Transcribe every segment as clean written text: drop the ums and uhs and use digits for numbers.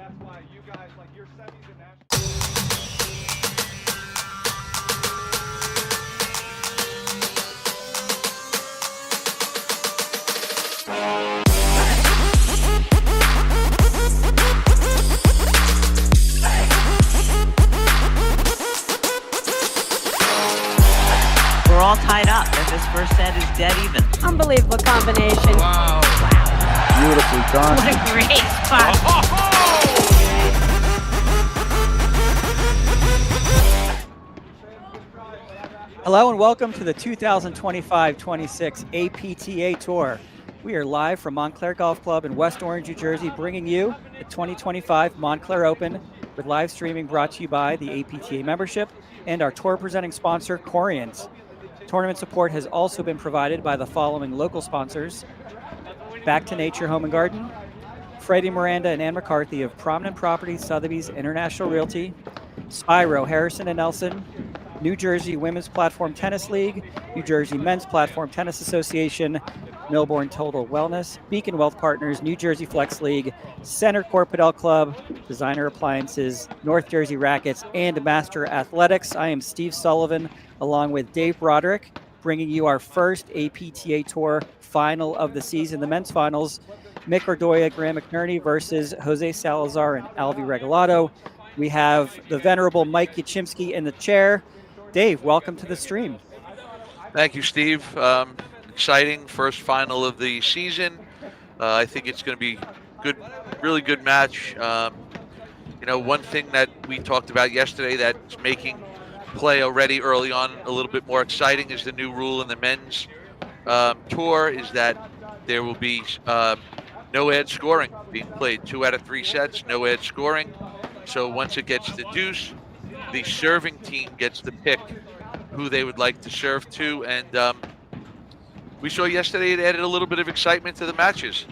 We're all tied up, and this first set is dead even. Unbelievable combination. Wow. Beautifully done. What a great spot. Hello and welcome to the 2025-26 APTA Tour. We are live from Montclair Golf Club in West Orange, New Jersey, bringing you the 2025 Montclair Open with live streaming brought to you by the APTA membership and our tour presenting sponsor, Corians. Tournament support has also been provided by the following local sponsors: Back to Nature Home and Garden, Freddie Miranda and Ann McCarthy of Prominent Properties, Sotheby's International Realty, Spyro, Harrison and Nelson, New Jersey Women's Platform Tennis League, New Jersey Men's Platform Tennis Association, Millbourne Total Wellness, Beacon Wealth Partners, New Jersey Flex League, Center Corp Padel Club, Designer Appliances, North Jersey Rackets, and Master Athletics. I am Steve Sullivan, along with Dave Broderick, bringing you our first APTA Tour final of the season, the men's finals. Irdoja, Graham McNerney versus Jose Salazar and Alvi Regalado. We have the venerable Mike Yachimski in the chair. Dave, welcome to the stream. Thank you, Steve. Exciting first final of the season. I think it's going to be good, really good match. One thing that we talked about yesterday that's making play already early on a little bit more exciting is the new rule in the men's tour is that there will be no ad scoring being played. 2 out of 3 sets, no ad scoring. So once it gets to deuce, the serving team gets to pick who they would like to serve to. And we saw yesterday it added a little bit of excitement to the matches.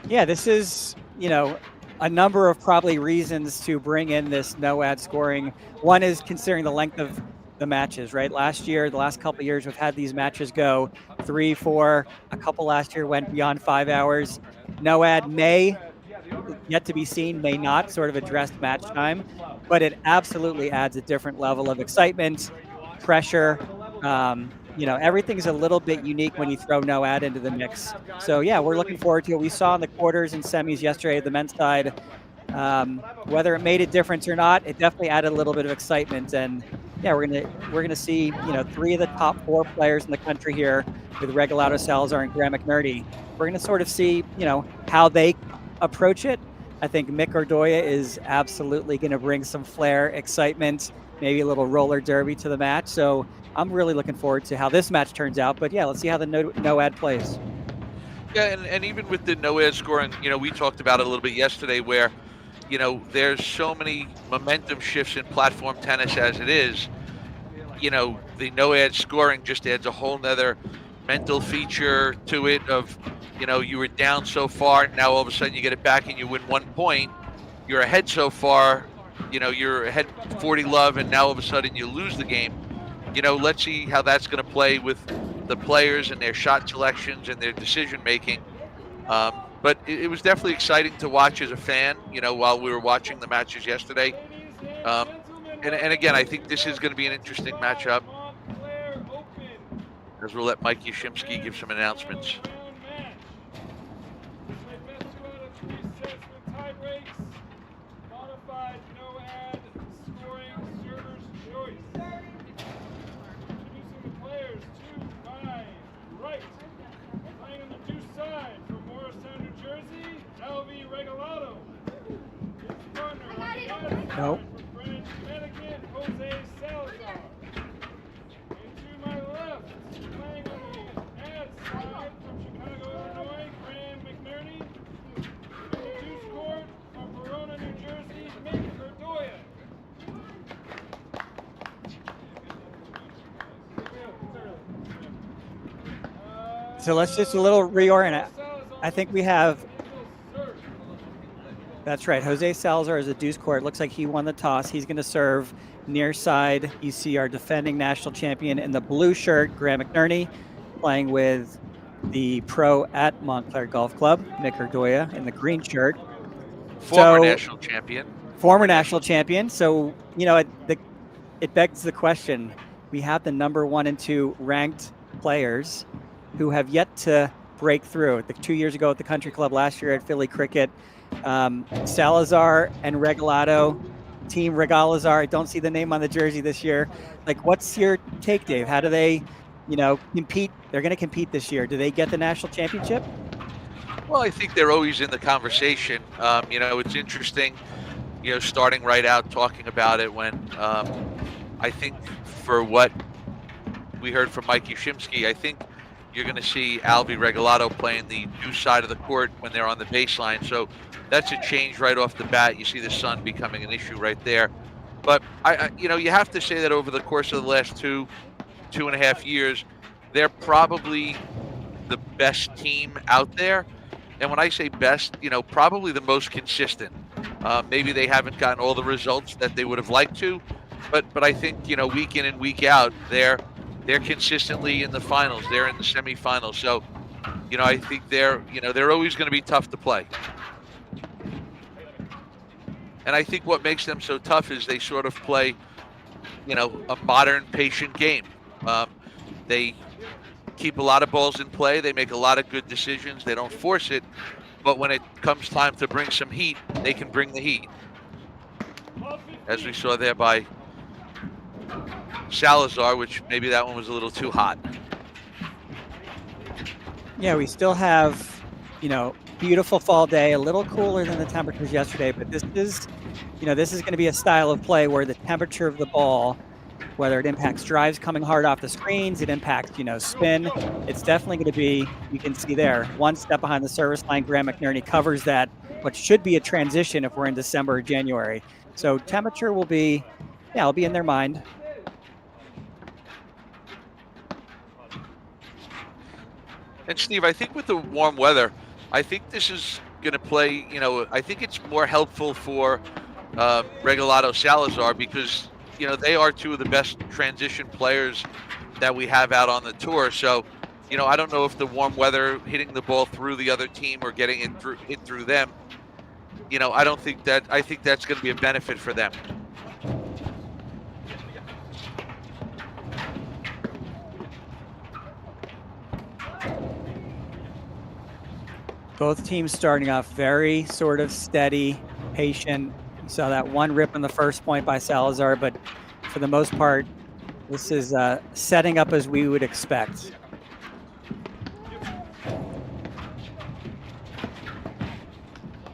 Yeah, this is, a number of probably reasons to bring in this no ad scoring. One is considering the length of the matches, right? Last year, the last couple of years, we've had these matches go 3, 4, a couple last year went beyond 5 hours. No ad may, yet to be seen, may not sort of address match time, but it absolutely adds a different level of excitement, pressure. Everything's a little bit unique when you throw no ad into the mix. So yeah, we're looking forward to it. We saw in the quarters and semis yesterday, the men's side, whether it made a difference or not, it definitely added a little bit of excitement. And yeah, we're gonna see 3 of the top 4 players in the country here with Regalado, Salazar, and Graham McNerney. We're gonna sort of see how they approach it. I think Irdoja is absolutely gonna bring some flair, excitement, maybe a little roller derby to the match. So I'm really looking forward to how this match turns out. But yeah, let's see how the no ad plays. Yeah, and even with the no ad scoring, we talked about it a little bit yesterday where, there's so many momentum shifts in platform tennis as it is. The no ad scoring just adds a whole nother mental feature to it of, you were down so far, now all of a sudden you get it back and you win 1 point. You're ahead so far, you're ahead 40 love, and now all of a sudden you lose the game. Let's see how that's going to play with the players and their shot selections and their decision making. But it was definitely exciting to watch as a fan, while we were watching the matches yesterday. And again, I think this is going to be an interesting matchup, as we'll let Mike Yashimski give some announcements. No. Jose Salazar. And to my left, playing on the ad side from Chicago, Illinois, Graham McNerney. And the deuce court from Verona, New Jersey, Irdoja. So let's just a little reorient. I think we have. That's right. Jose Salazar is a deuce court. Looks like he won the toss. He's going to serve near side. You see our defending national champion in the blue shirt, Graham McNerney, playing with the pro at Montclair Golf Club, Irdoja, in the green shirt. Former So- national champion. Former national champion. So, it begs the question. We have the number 1 and 2 ranked players who have yet to break through. 2 years ago at the Country Club, last year at Philly Cricket, Salazar and Regalado, Team Regalazar. I don't see the name on the jersey this year. Like, what's your take, Dave? How do they, compete? They're going to compete this year. Do they get the national championship? Well, I think they're always in the conversation. It's interesting, starting right out talking about it when I think for what we heard from Mike Yashimsky, I think you're going to see Alvy Regalado playing the new side of the court when they're on the baseline. So that's a change right off the bat. You see the sun becoming an issue right there. But, you have to say that over the course of the last 2.5 years, they're probably the best team out there. And when I say best, probably the most consistent. Maybe they haven't gotten all the results that they would have liked to, but I think, week in and week out, they're consistently in the finals. They're in the semifinals. So, I think they're always going to be tough to play. And I think what makes them so tough is they sort of play, a modern, patient game. They keep a lot of balls in play. They make a lot of good decisions. They don't force it. But when it comes time to bring some heat, they can bring the heat. As we saw there by Salazar, which maybe that one was a little too hot. Yeah, we still have, beautiful fall day, a little cooler than the temperatures yesterday, but this is going to be a style of play where the temperature of the ball, whether it impacts drives coming hard off the screens, it impacts, spin, it's definitely going to be, you can see there, one step behind the service line. Graham McNerney covers that, what should be a transition if we're in December or January. So temperature will be, it'll be in their mind. And Steve, I think with the warm weather, I think this is going to play, I think it's more helpful for Regalado Salazar because, they are two of the best transition players that we have out on the tour. So, I don't know if the warm weather hitting the ball through the other team or getting it through them, I think that's going to be a benefit for them. Both teams starting off very sort of steady, patient. You saw that one rip in the first point by Salazar, but for the most part, this is setting up as we would expect.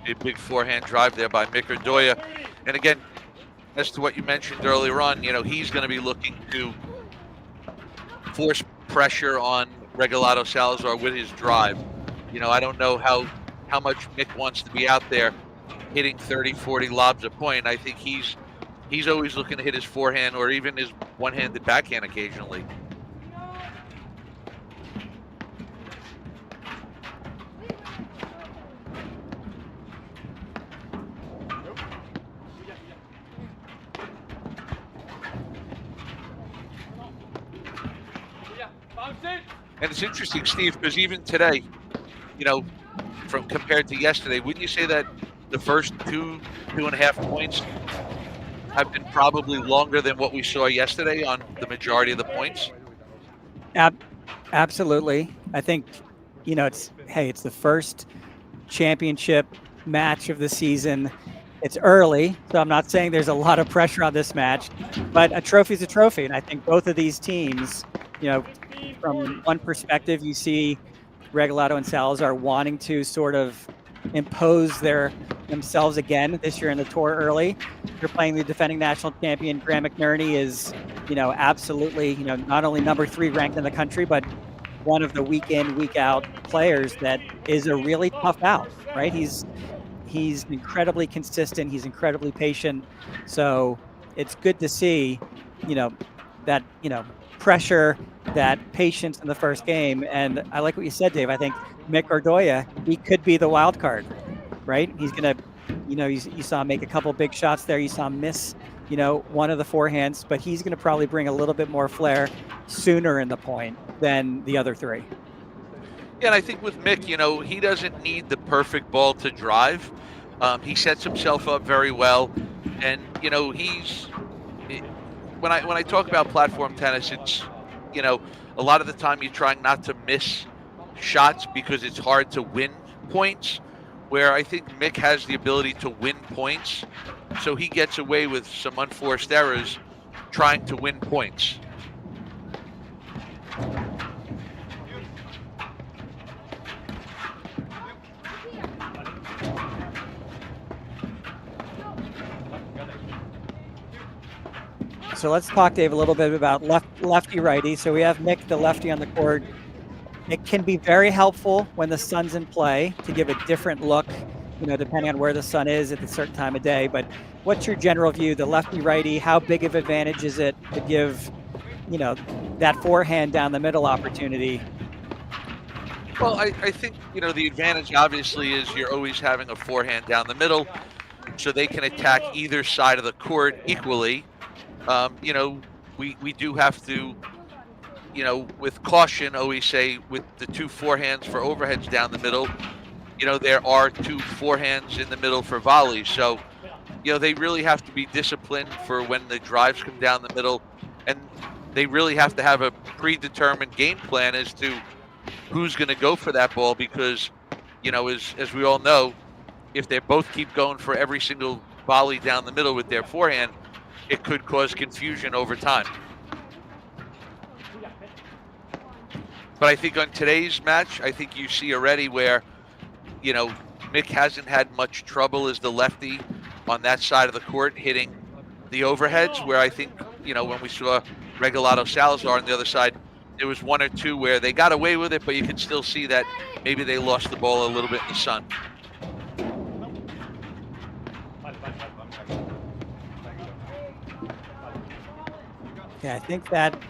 A big forehand drive there by Irdoja. And again, as to what you mentioned earlier on, he's going to be looking to force pressure on Regalado Salazar with his drive. I don't know how much Mick wants to be out there hitting 30, 40 lobs a point. I think he's always looking to hit his forehand or even his one-handed backhand occasionally. And it's interesting, Steve, because even today, from compared to yesterday, wouldn't you say that the first 2.5 points have been probably longer than what we saw yesterday on the majority of the points? Absolutely. I think, it's the first championship match of the season. It's early, so I'm not saying there's a lot of pressure on this match, but a trophy's a trophy. And I think both of these teams, from one perspective, you see Regalado and Salazar wanting to sort of impose themselves again this year in the tour early. You're playing the defending national champion. Graham McNerney is, absolutely, not only number 3 ranked in the country, but one of the week in, week out players that is a really tough out, right? He's incredibly consistent. He's incredibly patient. So it's good to see, that, pressure, that patience in the first game. And I like what you said, Dave. I think Mick Irdoja, he could be the wild card, right? He's going to, you saw him make a couple big shots there. You saw him miss, one of the forehands, but he's going to probably bring a little bit more flair sooner in the point than the other 3. Yeah, and I think with Mick, he doesn't need the perfect ball to drive, He sets himself up very well, and when I talk about platform tennis, it's a lot of the time you're trying not to miss shots because it's hard to win points. Where I think Mick has the ability to win points, so he gets away with some unforced errors trying to win points. So let's talk, Dave, a little bit about lefty-righty. So we have Mick, the lefty on the court. It can be very helpful when the sun's in play to give a different look, depending on where the sun is at a certain time of day. But what's your general view, the lefty-righty? How big of an advantage is it to give, that forehand down the middle opportunity? Well, I think, the advantage obviously is you're always having a forehand down the middle, so they can attack either side of the court equally. We do have to, with caution, always say with the two forehands for overheads down the middle, there are two forehands in the middle for volleys. So, they really have to be disciplined for when the drives come down the middle, and they really have to have a predetermined game plan as to who's going to go for that ball because, as we all know, if they both keep going for every single volley down the middle with their forehand, it could cause confusion over time. But I think on today's match, I think you see already where, Mick hasn't had much trouble as the lefty on that side of the court hitting the overheads, where I think, when we saw Regalado Salazar on the other side, there was one or two where they got away with it, but you can still see that maybe they lost the ball a little bit in the sun. Yeah, I think that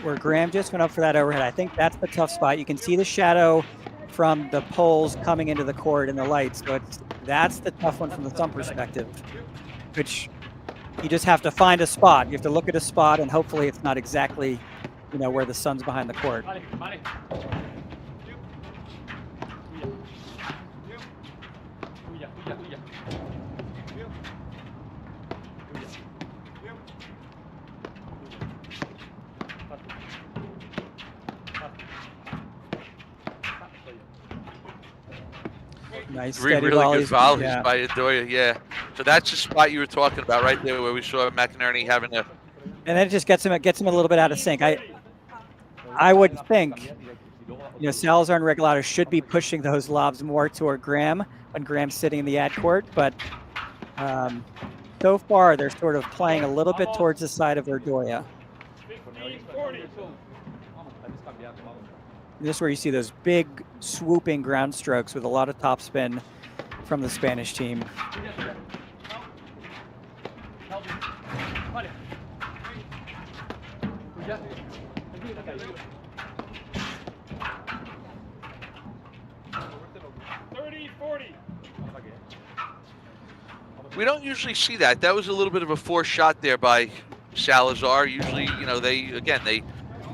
where Graham just went up for that overhead, I think that's the tough spot. You can see the shadow from the poles coming into the court and the lights. So that's the tough one from the sun perspective, which you just have to find a spot. You have to look at a spot, and hopefully it's not exactly, where the sun's behind the court. Nice, steady really volleys. good volleys Yeah. by Irdoja, yeah. So that's the spot you were talking about right there where we saw Mcnerney having a... And then it just gets him a little bit out of sync. I would think, Salazar and Regalado should be pushing those lobs more toward Graham when Graham's sitting in the ad court, but so far they're sort of playing a little bit towards the side of Irdoja. 15-40. This is where you see those big swooping ground strokes with a lot of topspin from the Spanish team. We don't usually see that. That was a little bit of a forced shot there by Salazar. Usually, they,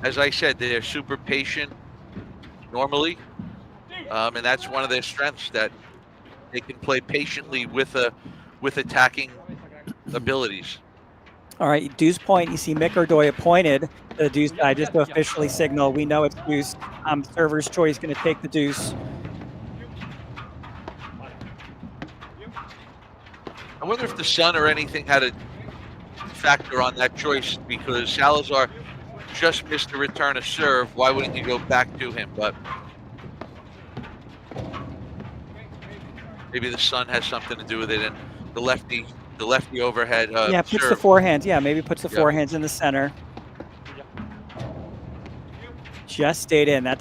as I said, they're super patient normally. And that's one of their strengths, that they can play patiently with attacking abilities. All right, deuce point. You see Mick Irdoja pointed to the deuce guy just to officially signal. We know it's deuce. Server's choice going to take the deuce. I wonder if the sun or anything had a factor on that choice, because Salazar just missed the return of serve. Why wouldn't you go back to him? But maybe the sun has something to do with it, and the lefty overhead. Yeah, puts serve. the forehands. Yeah, maybe puts the forehands in the center. Just stayed in. I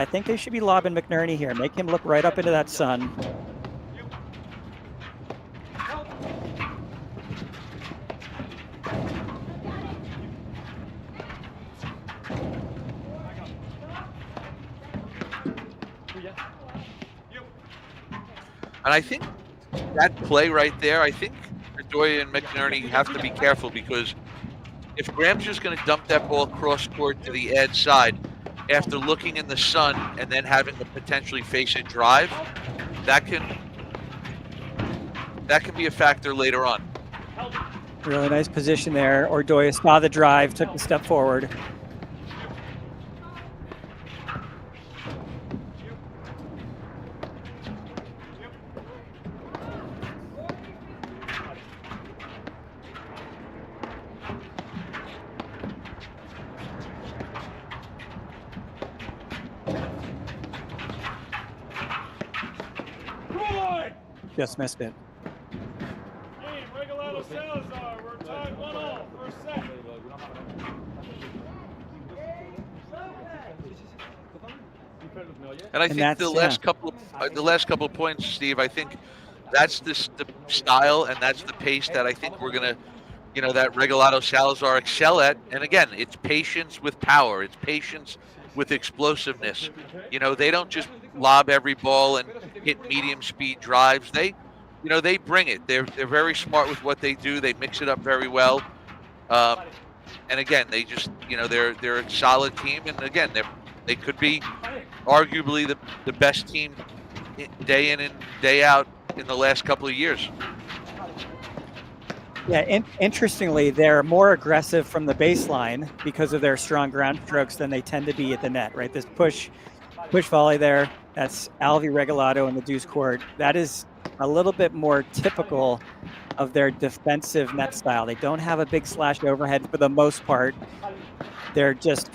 think they should be lobbing Mcnerney here. Make him look right up into that sun. And I think that play right there, I think Irdoja and Mcnerney have to be careful, because if Graham's just going to dump that ball cross court to the ad side after looking in the sun and then having to potentially face a drive, that can that can be a factor later on. Really nice position there. Irdoja saw the drive, took the step forward. Just missed it. Game, Regalado Salazar. We're tied 1-1. First set. And I And think that's, the last couple of points, Steve, I think that's the style and that's the pace that I think we're gonna, that Regalado Salazar excel at. And again, it's patience with power. It's patience with explosiveness. They don't just lob every ball and hit medium speed drives. They bring it. They're very smart with what they do. They mix it up very well. And again, they just they're a solid team. And again, they could be arguably the best team day in and day out in the last couple of years. Yeah, interestingly, they're more aggressive from the baseline because of their strong ground strokes than they tend to be at the net, right? This push volley there, that's Alvi Regalado in the deuce court. That is a little bit more typical of their defensive net style. They don't have a big slash overhead for the most part. They're just,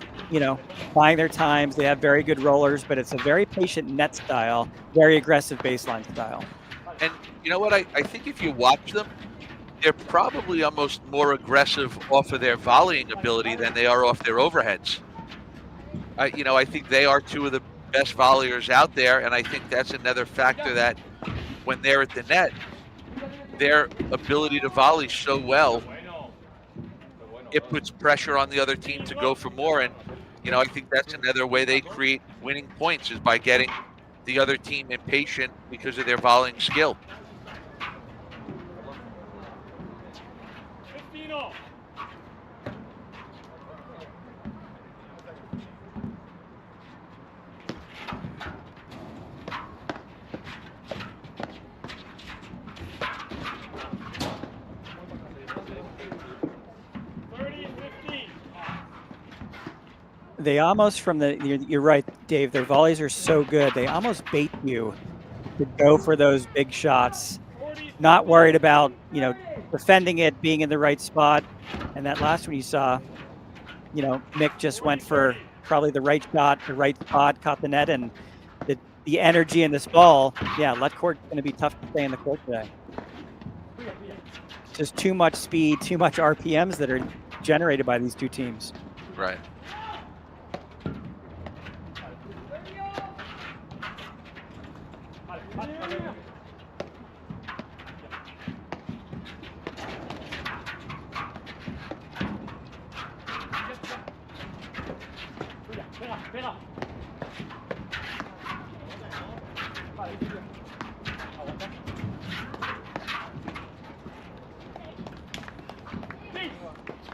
buying their times. They have very good rollers, but it's a very patient net style, very aggressive baseline style. And you know what? I think if you watch them, they're probably almost more aggressive off of their volleying ability than they are off their overheads. I think they are two of the best volleyers out there, and I think that's another factor that when they're at the net, their ability to volley so well, it puts pressure on the other team to go for more. And, I think that's another way they create winning points is by getting the other team impatient because of their volleying skill. 15-0. They almost you're right, Dave, their volleys are so good. They almost bait you to go for those big shots, not worried about, defending it, being in the right spot. And that last one you saw, Mick just went for probably the right shot, the right spot, caught the net, and the energy in this ball, let court's going to be tough to stay in the court today. Just too much speed, too much RPMs that are generated by these two teams. Right.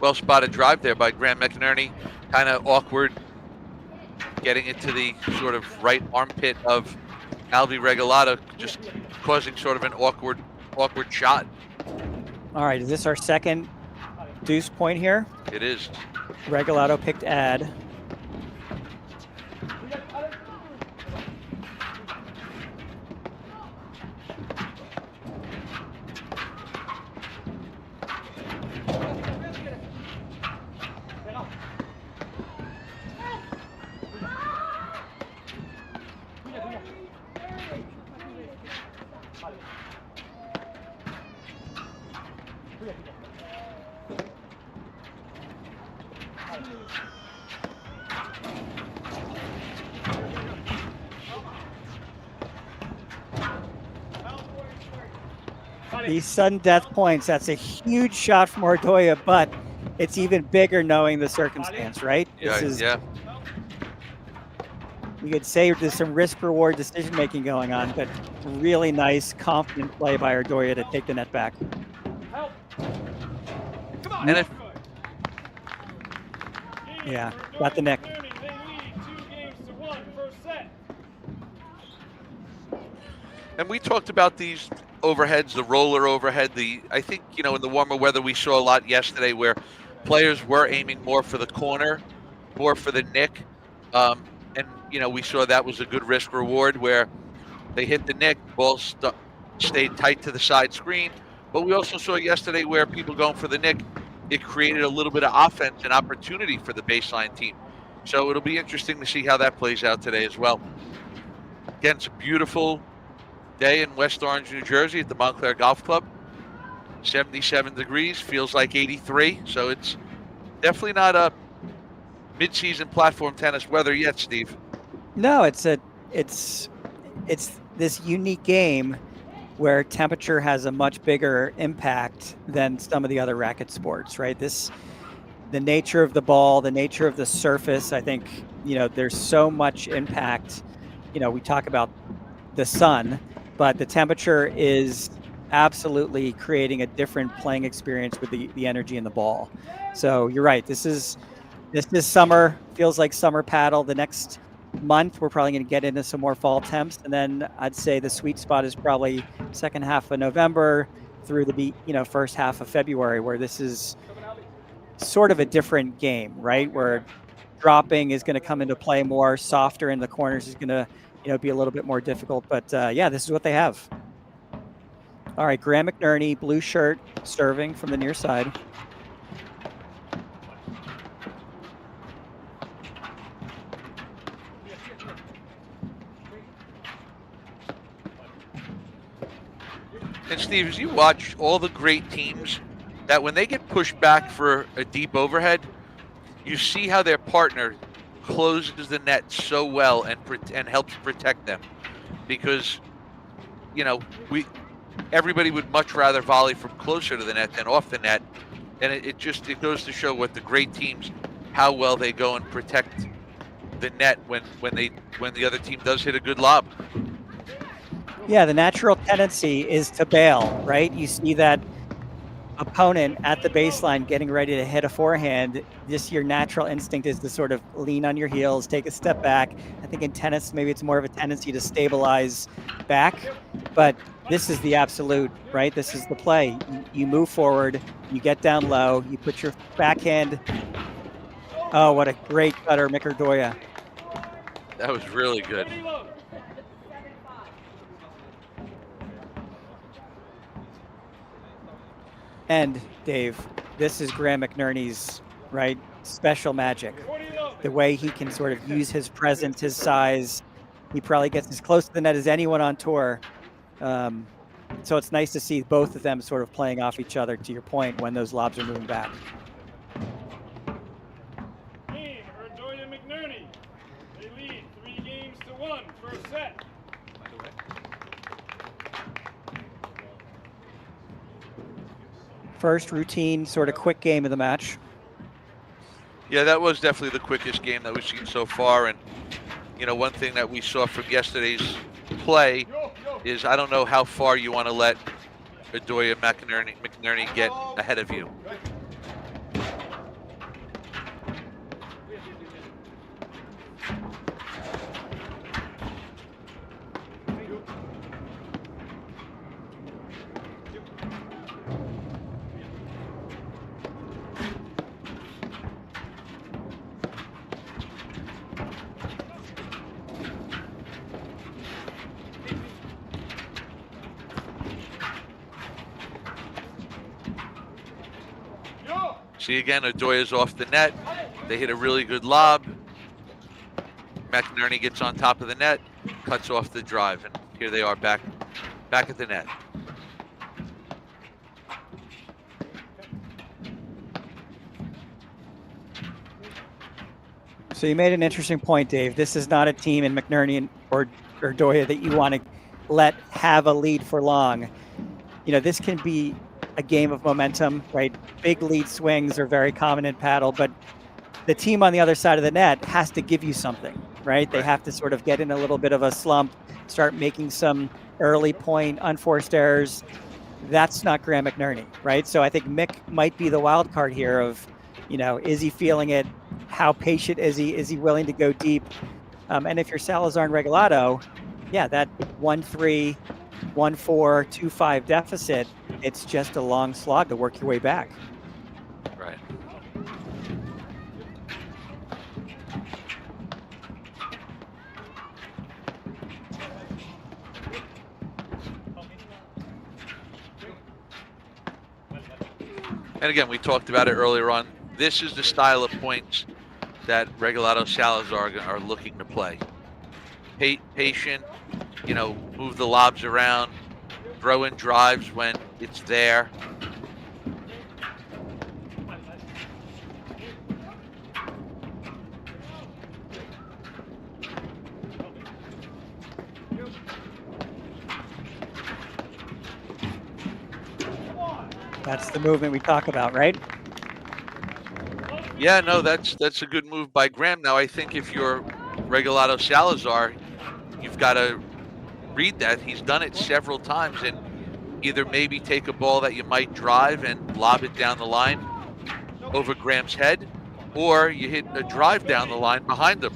Well spotted drive there by Graham Mcnerney, kind of awkward, getting it to the sort of right armpit of Alvi Regalado, just causing sort of an awkward shot. All right, is this our second deuce point here? It is. Regalado picked ad. These sudden death points, that's a huge shot from Irdoja, but it's even bigger knowing the circumstance, right? Yeah. You could say there's some risk-reward decision-making going on, but really nice, confident play by Irdoja to take the net back. And if got the neck. They lead 2-1 first set. And we talked about these overheads, the roller overhead. I think, in the warmer weather, we saw a lot yesterday where players were aiming more for the corner, more for the nick. And, we saw that was a good risk reward where they hit the nick, ball stayed tight to the side screen. But we also saw yesterday where people going for the nick, it created a little bit of offense and opportunity for the baseline team. So it'll be interesting to see how that plays out today as well. Again, it's a beautiful day in West Orange, New Jersey at the Montclair Golf Club. 77 degrees, feels like 83. So it's definitely not a mid-season platform tennis weather yet, Steve. No, it's this unique game where temperature has a much bigger impact than some of the other racket sports, right? The nature of the ball, the nature of the surface, I think, there's so much impact. We talk about the sun, but the temperature is absolutely creating a different playing experience with the energy in the ball. So you're right. This is summer, feels like summer paddle. The next month, we're probably going to get into some more fall temps. And then I'd say the sweet spot is probably second half of November through the first half of February, where this is sort of a different game, right? Where dropping is going to come into play more, softer in the corners is going to be a little bit more difficult. But this is what they have. All right, Graham McNerney, blue shirt, serving from the near side. And Steve, as you watch all the great teams, that when they get pushed back for a deep overhead, you see how their partner closes the net so well and helps protect them, because everybody would much rather volley from closer to the net than off the net, and it goes to show what the great teams, how well they go and protect the net when the other team does hit a good lob. Yeah, the natural tendency is to bail, right? You see that opponent at the baseline getting ready to hit a forehand. Your natural instinct is to sort of lean on your heels, take a step back. I think in tennis, maybe it's more of a tendency to stabilize back, but this is the absolute, right? This is the play. You move forward, you get down low, you put your backhand. Oh, what a great cutter, Irdoja. That was really good. And Dave, this is Graham McNerney's, right, special magic. The way he can sort of use his presence, his size. He probably gets as close to the net as anyone on tour. So it's nice to see both of them sort of playing off each other, to your point, when those lobs are moving back. Team Irdoja Mcnerney. They lead 3-1 first set. First routine, sort of quick game of the match. Yeah, that was definitely the quickest game that we've seen so far. And, one thing that we saw from yesterday's play is I don't know how far you want to let Irdoja McNerney get ahead of you. See again, Irdoja's off the net. They hit a really good lob. Mcnerney gets on top of the net, cuts off the drive, and here they are back at the net. So you made an interesting point, Dave. This is not a team in Mcnerney or Irdoja that you want to let have a lead for long. This can be a game of momentum, right? Big lead swings are very common in paddle, but the team on the other side of the net has to give you something, right? They have to sort of get in a little bit of a slump, start making some early point unforced errors. That's not Graham McNerney, right? So I think Mick might be the wild card here of, is he feeling it? How patient is he? Is he willing to go deep? And if you're Salazar and Regalado, yeah, that 1-3 1-4, 2-5 deficit, it's just a long slog to work your way back. Right. And again, we talked about it earlier on. This is the style of points that Regalado Salazar are looking to play. Patient, move the lobs around, throw in drives when it's there. That's the movement we talk about, right? Yeah, no, that's a good move by Graham. Now, I think if you're Regalado Salazar, you've got to read that. He's done it several times, and either maybe take a ball that you might drive and lob it down the line over Graham's head, or you hit a drive down the line behind him.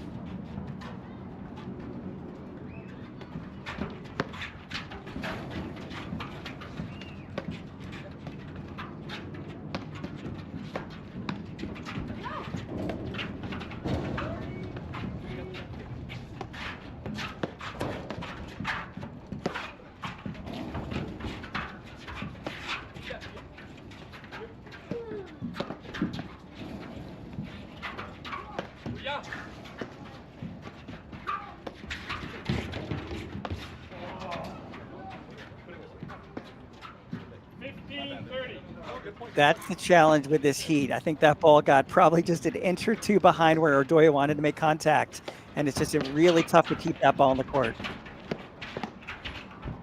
That's the challenge with this heat. I think that ball got probably just an inch or two behind where Irdoja wanted to make contact, and it's just really tough to keep that ball in the court.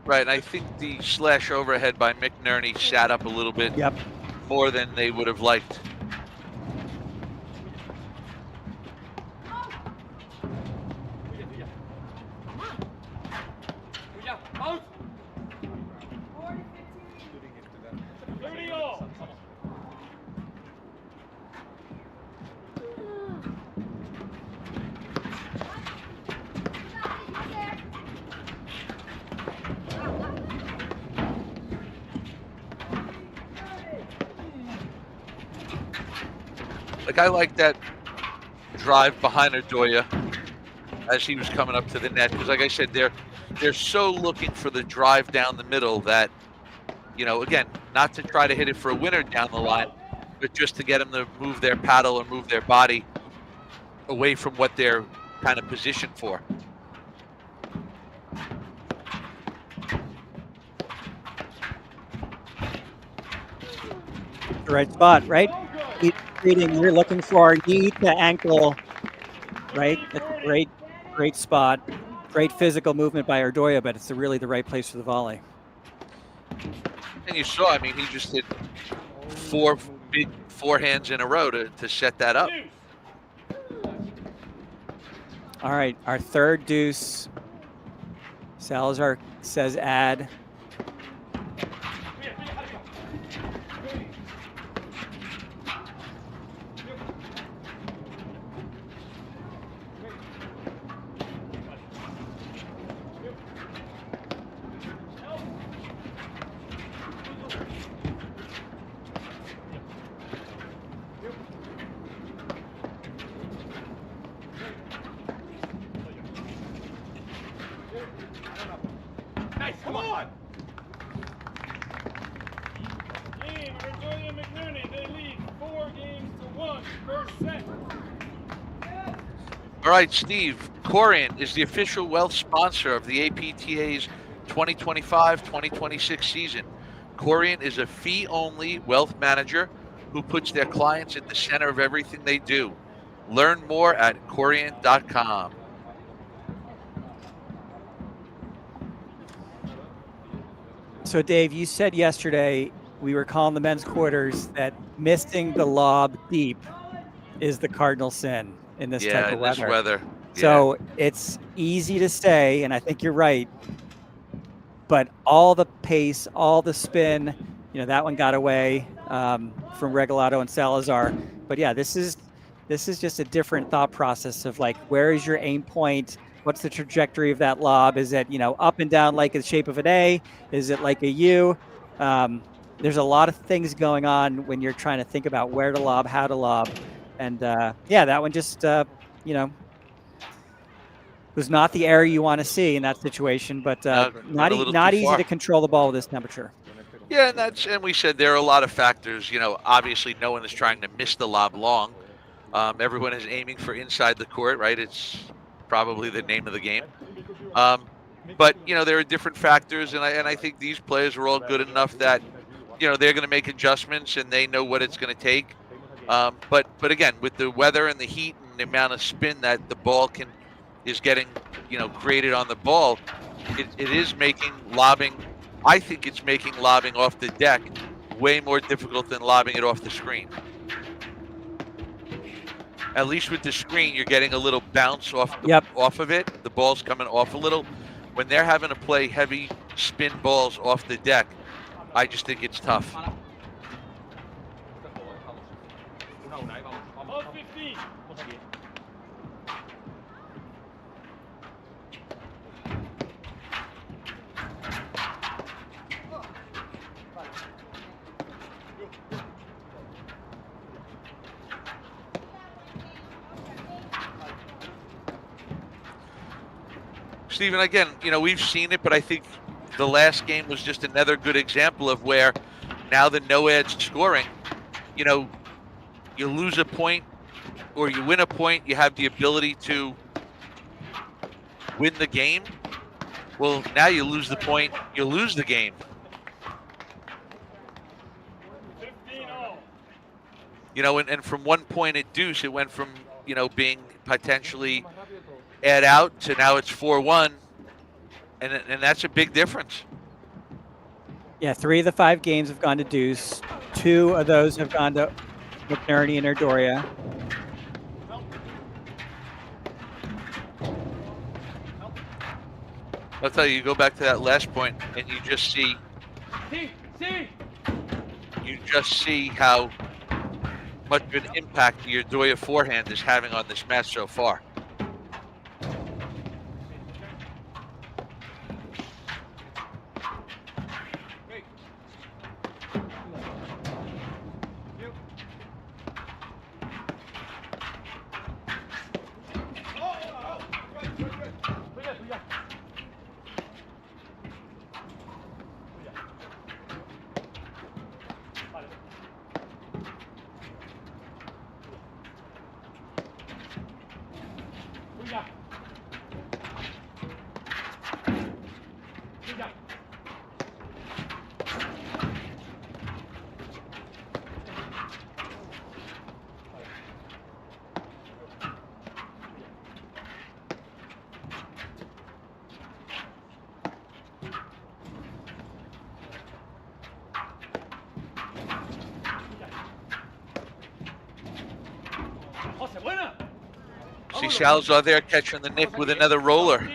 Right, and I think the slash overhead by Mcnerney sat up a little bit more than they would have liked. Like, I like that drive behind Irdoja as he was coming up to the net, because like I said, they're so looking for the drive down the middle that, again, not to try to hit it for a winner down the line, but just to get them to move their paddle or move their body away from what they're kind of positioned for. The right spot, right? You're looking for knee to ankle, right? That's a great spot. Great physical movement by Irdoja, but it's really the right place for the volley. And you saw, he just hit 4 big forehands in a row to set that up. All right, our third deuce. Salazar says add. Come on! Game, Irdoja and Mcnerney, they lead 4-1, first set. All right, Steve, Corian is the official wealth sponsor of the APTA's 2025-2026 season. Corian is a fee-only wealth manager who puts their clients at the center of everything they do. Learn more at Corian.com. So, Dave, you said yesterday we were calling the men's quarters that missing the lob deep is the cardinal sin in this type of weather. Yeah, in this weather. So it's easy to say, and I think you're right, but all the pace, all the spin, that one got away from Regalado and Salazar. But yeah, this is just a different thought process of like, where is your aim point? What's the trajectory of that lob? Is it, up and down like the shape of an A? Is it like a U? There's a lot of things going on when you're trying to think about where to lob, how to lob. And yeah, that one just, was not the error you want to see in that situation, but not easy to control the ball with this temperature. Yeah, and we said there are a lot of factors. Obviously no one is trying to miss the lob long. Everyone is aiming for inside the court, right? It's probably the name of the game. But there are different factors, and I think these players are all good enough that they're going to make adjustments and they know what it's going to take. But again, with the weather and the heat and the amount of spin that the ball is getting created on the ball, it is making lobbing. I think it's making lobbing off the deck way more difficult than lobbing it off the screen. At least with the screen, you're getting a little bounce off of it. The ball's coming off a little. When they're having to play heavy spin balls off the deck, I just think it's tough. Ball 15. Stephen, again, we've seen it, but I think the last game was just another good example of where now the no-ads scoring, you lose a point or you win a point, you have the ability to win the game. Well, now you lose the point, you lose the game. 15-all. And from 1 point at deuce, it went from, being potentially add out to now it's 4-1, and that's a big difference. Yeah, 3 of the 5 games have gone to deuce. 2 of those have gone to Mcnerney and Irdoja. I'll tell you, you go back to that last point, and you just see how much of an impact the Irdoja forehand is having on this match so far. See Salazar there catching the nick with another roller.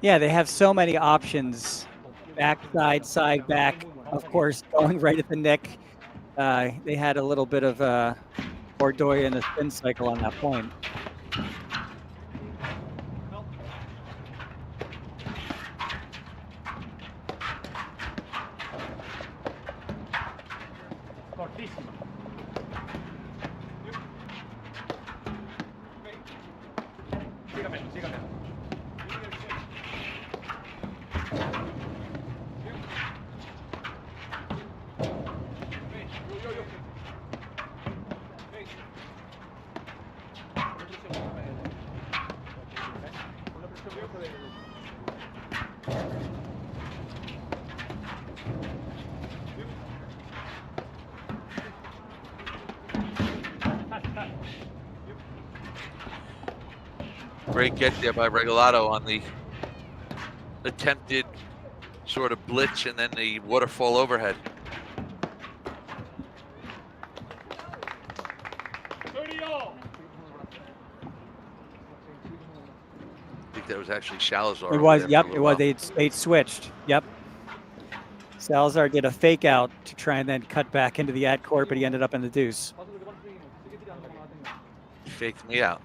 Yeah, they have so many options. Backside, side, back. Of course, going right at the nick. They had a little bit of Irdoja in the spin cycle on that point. Great get there by Regalado on the attempted sort of blitz and then the waterfall overhead. 30-all. I think that was actually Salazar. It was, yep, it was. They'd switched. Yep. Salazar did a fake out to try and then cut back into the ad court, but he ended up in the deuce. Faked me out.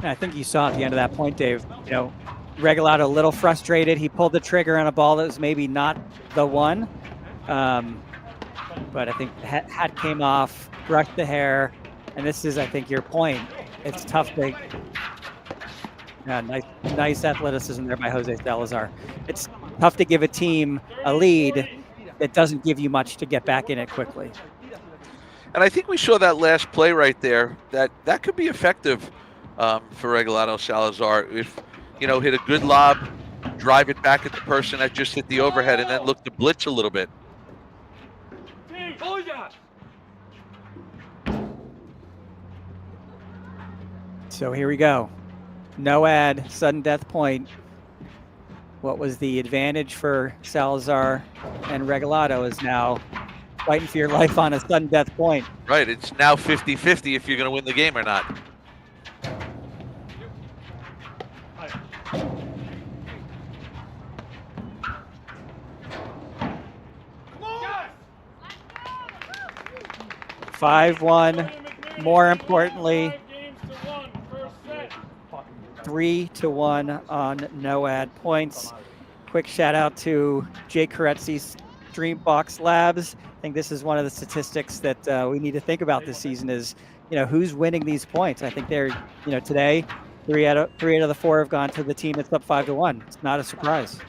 I think you saw at the end of that point, Dave, you know, Regalado a little frustrated. He pulled the trigger on a ball that was maybe not the one. But I think hat came off, brushed the hair, and this is, I think, your point. It's tough to, yeah, nice athleticism there by Jose Salazar. It's tough to give a team a lead that doesn't give you much to get back in it quickly. And I think we saw that last play right there, that could be effective for Regalado Salazar. If, you know, hit a good lob, drive it back at the person that just hit the overhead, and then look to blitz a little bit. So here we go. No ad, sudden death point. What was the advantage for Salazar and Regalado is now fighting for your life on a sudden death point. Right, it's now 50-50 if you're going to win the game or not. Come on! 5-1. More importantly, 3-1 on no ad points. Quick shout out to Jay Koretzi's Dreambox Labs. I think this is one of the statistics that we need to think about this season is, you know, who's winning these points. I think they're, you know, today, three out of the 4 have gone to the team that's up 5-1. It's not a surprise.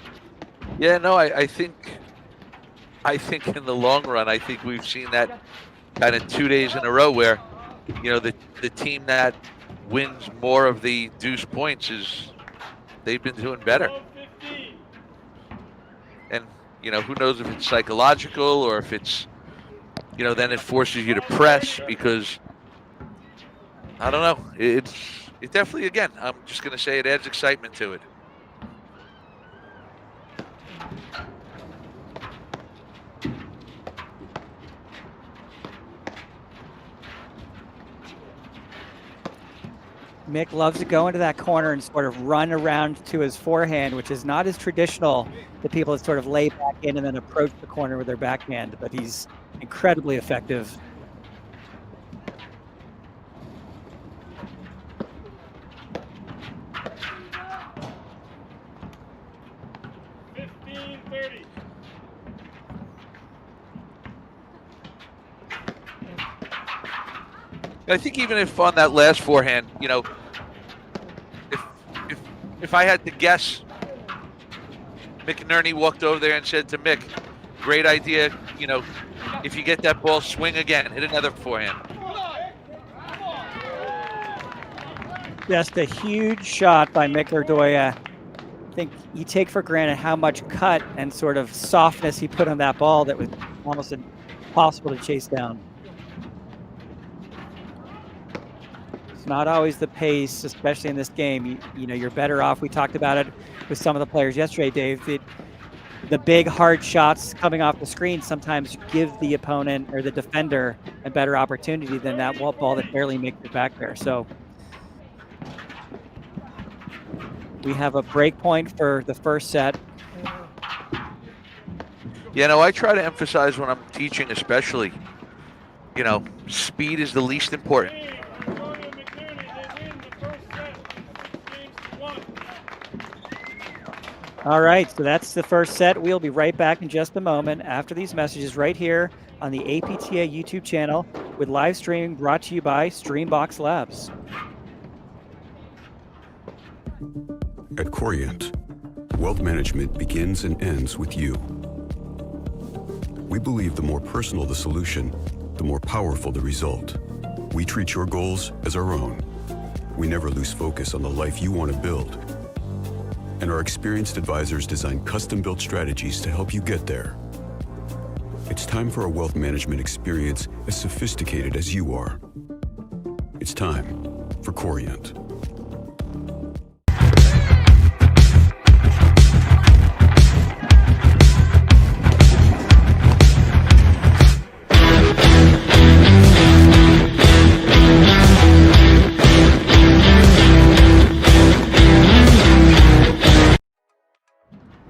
Yeah, no, I think in the long run, I think we've seen that kind of 2 days in a row where, you know, the team that wins more of the deuce points they've been doing better. And, you know, who knows if it's psychological or if it's, you know, then it forces you to press because, I don't know. It definitely, again, I'm just going to say it adds excitement to it. Mick loves to go into that corner and sort of run around to his forehand, which is not as traditional to people that sort of lay back in and then approach the corner with their backhand, but he's incredibly effective. I think even if on that last forehand, you know, if I had to guess, Mcnerney walked over there and said to Mick, great idea, you know, if you get that ball, swing again, hit another forehand. Just a huge shot by Mick Irdoja. I think you take for granted how much cut and sort of softness he put on that ball that was almost impossible to chase down. Not always the pace, especially in this game. You know, you're better off. We talked about it with some of the players yesterday, Dave. The big hard shots coming off the screen sometimes give the opponent or the defender a better opportunity than that ball that barely makes it back there. So we have a break point for the first set. Yeah, no, I try to emphasize when I'm teaching, especially, you know, speed is the least important. All right, so that's the first set. We'll be right back in just a moment after these messages right here on the APTA YouTube channel with live streaming brought to you by Dreambox Labs. At Corient, wealth management begins and ends with you. We believe the more personal the solution, the more powerful the result. We treat your goals as our own. We never lose focus on the life you want to build. And our experienced advisors design custom-built strategies to help you get there. It's time for a wealth management experience as sophisticated as you are. It's time for Corient.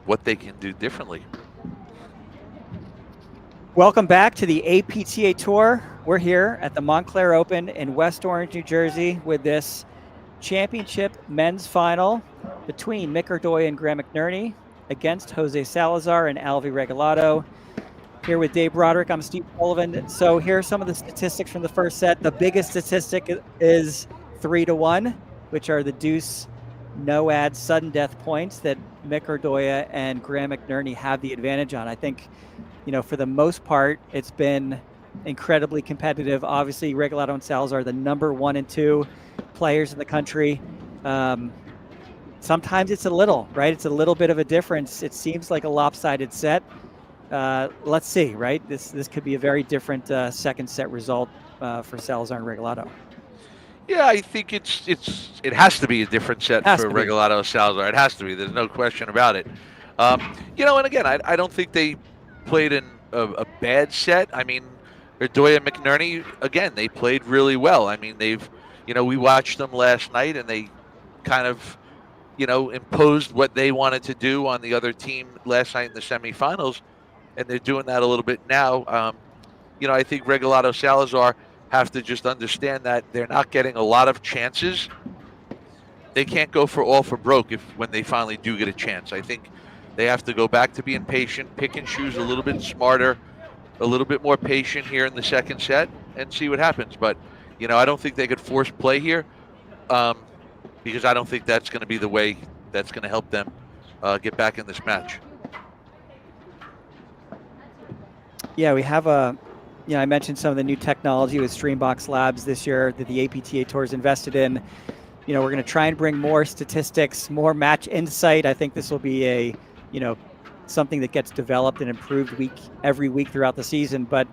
What they can do differently. Welcome back to the APTA Tour. We're here at the Montclair Open in West Orange, New Jersey with this championship men's final between Irdoja and Graham Mcnerney against Jose Salazar and Alvi Regalado. Here with Dave Broderick, I'm Steve Sullivan. So here are some of the statistics from the first set. The biggest statistic is 3-1, which are the deuce, no ad, sudden death points that Irdoja and Graham Mcnerney have the advantage on. I think, for the most part, it's been incredibly competitive. Obviously, Regalado and Salazar are the number 1 and 2 players in the country. Sometimes it's a little, right? It's a little bit of a difference. It seems like a lopsided set. Let's see, right? This could be a very different second set result for Salazar and Regalado. Yeah, I think it has to be a different set for Regalado Salazar. It has to be. There's no question about it. And again, I don't think they played in a bad set. I mean, Irdoja and Mcnerney, again, they played really well. I mean, we watched them last night, and they kind of, imposed what they wanted to do on the other team last night in the semifinals, and they're doing that a little bit now. I think Regalado Salazar have to just understand that they're not getting a lot of chances. They can't go for broke when they finally do get a chance. I think they have to go back to being patient, pick and choose a little bit smarter, a little bit more patient here in the second set, and see what happens. But, I don't think they could force play here because I don't think that's going to be the way that's going to help them get back in this match. Yeah, we have I mentioned some of the new technology with Streambox Labs this year that the APTA Tour is invested in. We're going to try and bring more statistics, more match insight. I think this will be something that gets developed and improved every week throughout the season. But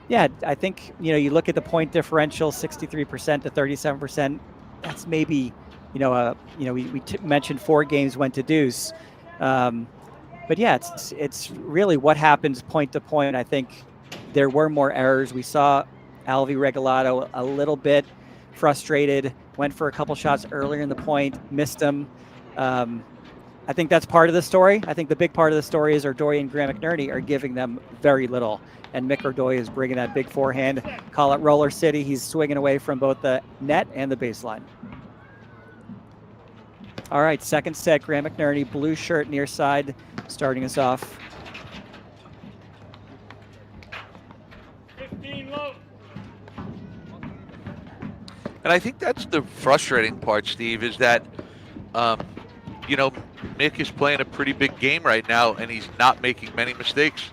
yeah, I think, you look at the point differential, 63% to 37%. That's maybe, we mentioned 4 games went to deuce. But yeah, it's really what happens point to point. I think there were more errors. We saw Alvi Regalado a little bit frustrated, went for a couple shots earlier in the point, missed them. I think that's part of the story. I think the big part of the story is Irdoja and Graham Mcnerney are giving them very little. And Irdoja is bringing that big forehand. Call it Roller City. He's swinging away from both the net and the baseline. All right, second set, Graham Mcnerney, blue shirt near side, starting us off. 15 low. And I think that's the frustrating part, Steve, is that, Mick is playing a pretty big game right now, and he's not making many mistakes.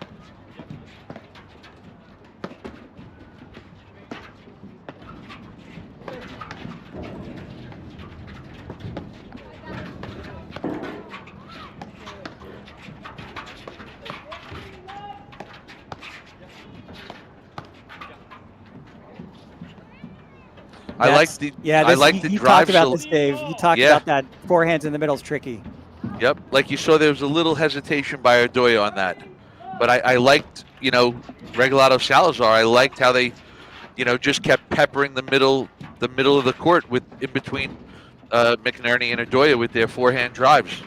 I like the you drive. Talked about this, Dave. You talked about that forehands in the middle is tricky. Yep, like you saw, there was a little hesitation by Irdoja on that, but I liked, Regalado Salazar. I liked how they, just kept peppering the middle of the court in between Mcnerney and Irdoja with their forehand drives.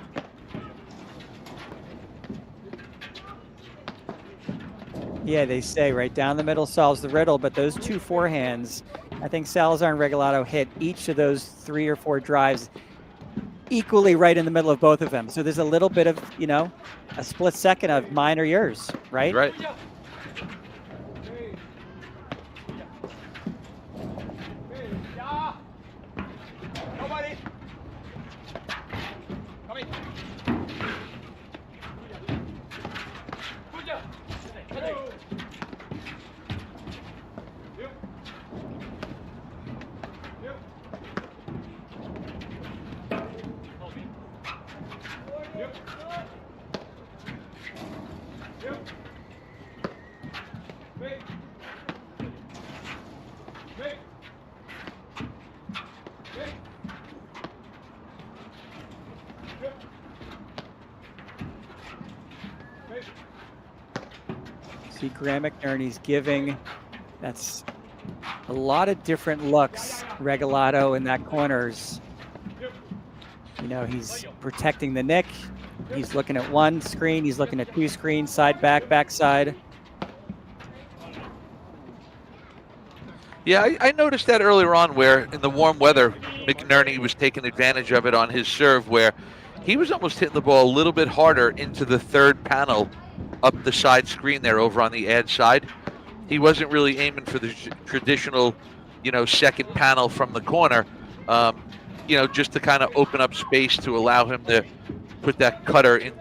Yeah, they say right down the middle solves the riddle, but those 2 forehands, I think Salazar and Regalado hit each of those 3 or 4 drives equally right in the middle of both of them. So there's a little bit of, a split second of mine or yours, right? Right. See, Graham McNerney's giving, that's a lot of different looks. Regalado in that corners. He's protecting the nick. He's looking at one screen. He's looking at 2 screens, side, back side. Yeah, I noticed that earlier on where in the warm weather, Mcnerney was taking advantage of it on his serve, where he was almost hitting the ball a little bit harder into the third panel up the side screen there over on the ad side. He wasn't really aiming for the traditional, second panel from the corner, just to kind of open up space to allow him to put that cutter in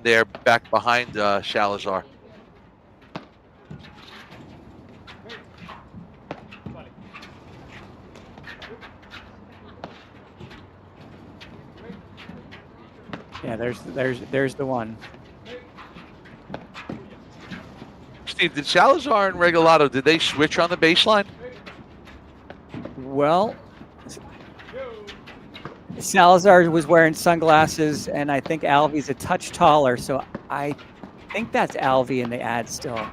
there back behind Salazar. Yeah, there's the one. Steve, did Salazar and Regalado, did they switch on the baseline? Well, Salazar was wearing sunglasses, and I think Alvy's a touch taller, so I think that's Alvy in the ad still.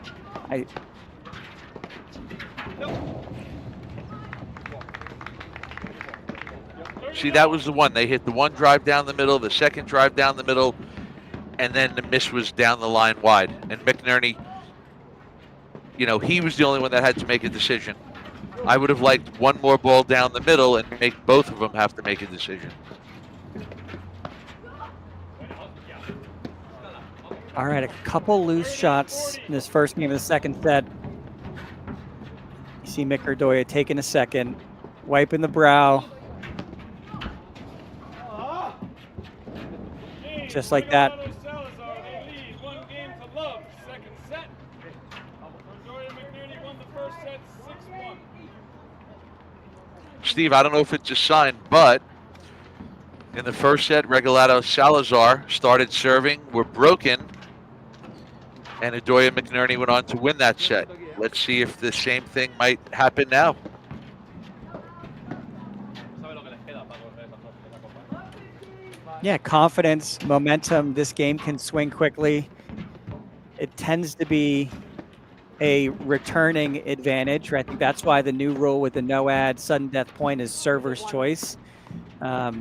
See, that was the one. They hit the one drive down the middle, the second drive down the middle, and then the miss was down the line wide. And McNerney, he was the only one that had to make a decision. I would have liked one more ball down the middle and make both of them have to make a decision. All right, a couple loose shots in this first game of the second set. You see Irdoja taking a second, wiping the brow. Just like that. Salazar, they lead 1-0. Second set. Irdoja Mcnerney won the first set 6-1. Steve, I don't know if it's a sign, but in the first set, Regalado Salazar started serving, were broken, and Irdoja Mcnerney went on to win that set. Let's see if the same thing might happen now. Yeah, confidence, momentum. This game can swing quickly. It tends to be a returning advantage, right? I think that's why the new rule with the no ad sudden death point is server's choice. Yeah,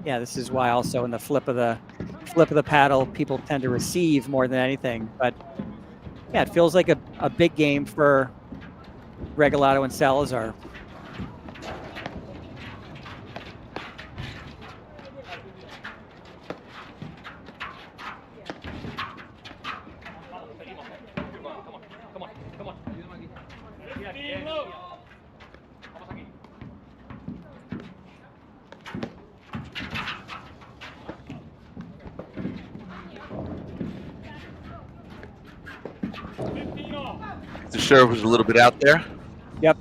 this is why also in the flip of the paddle, people tend to receive more than anything. But yeah, it feels like a big game for Regalado and Salazar. The serve was a little bit out there. Yep.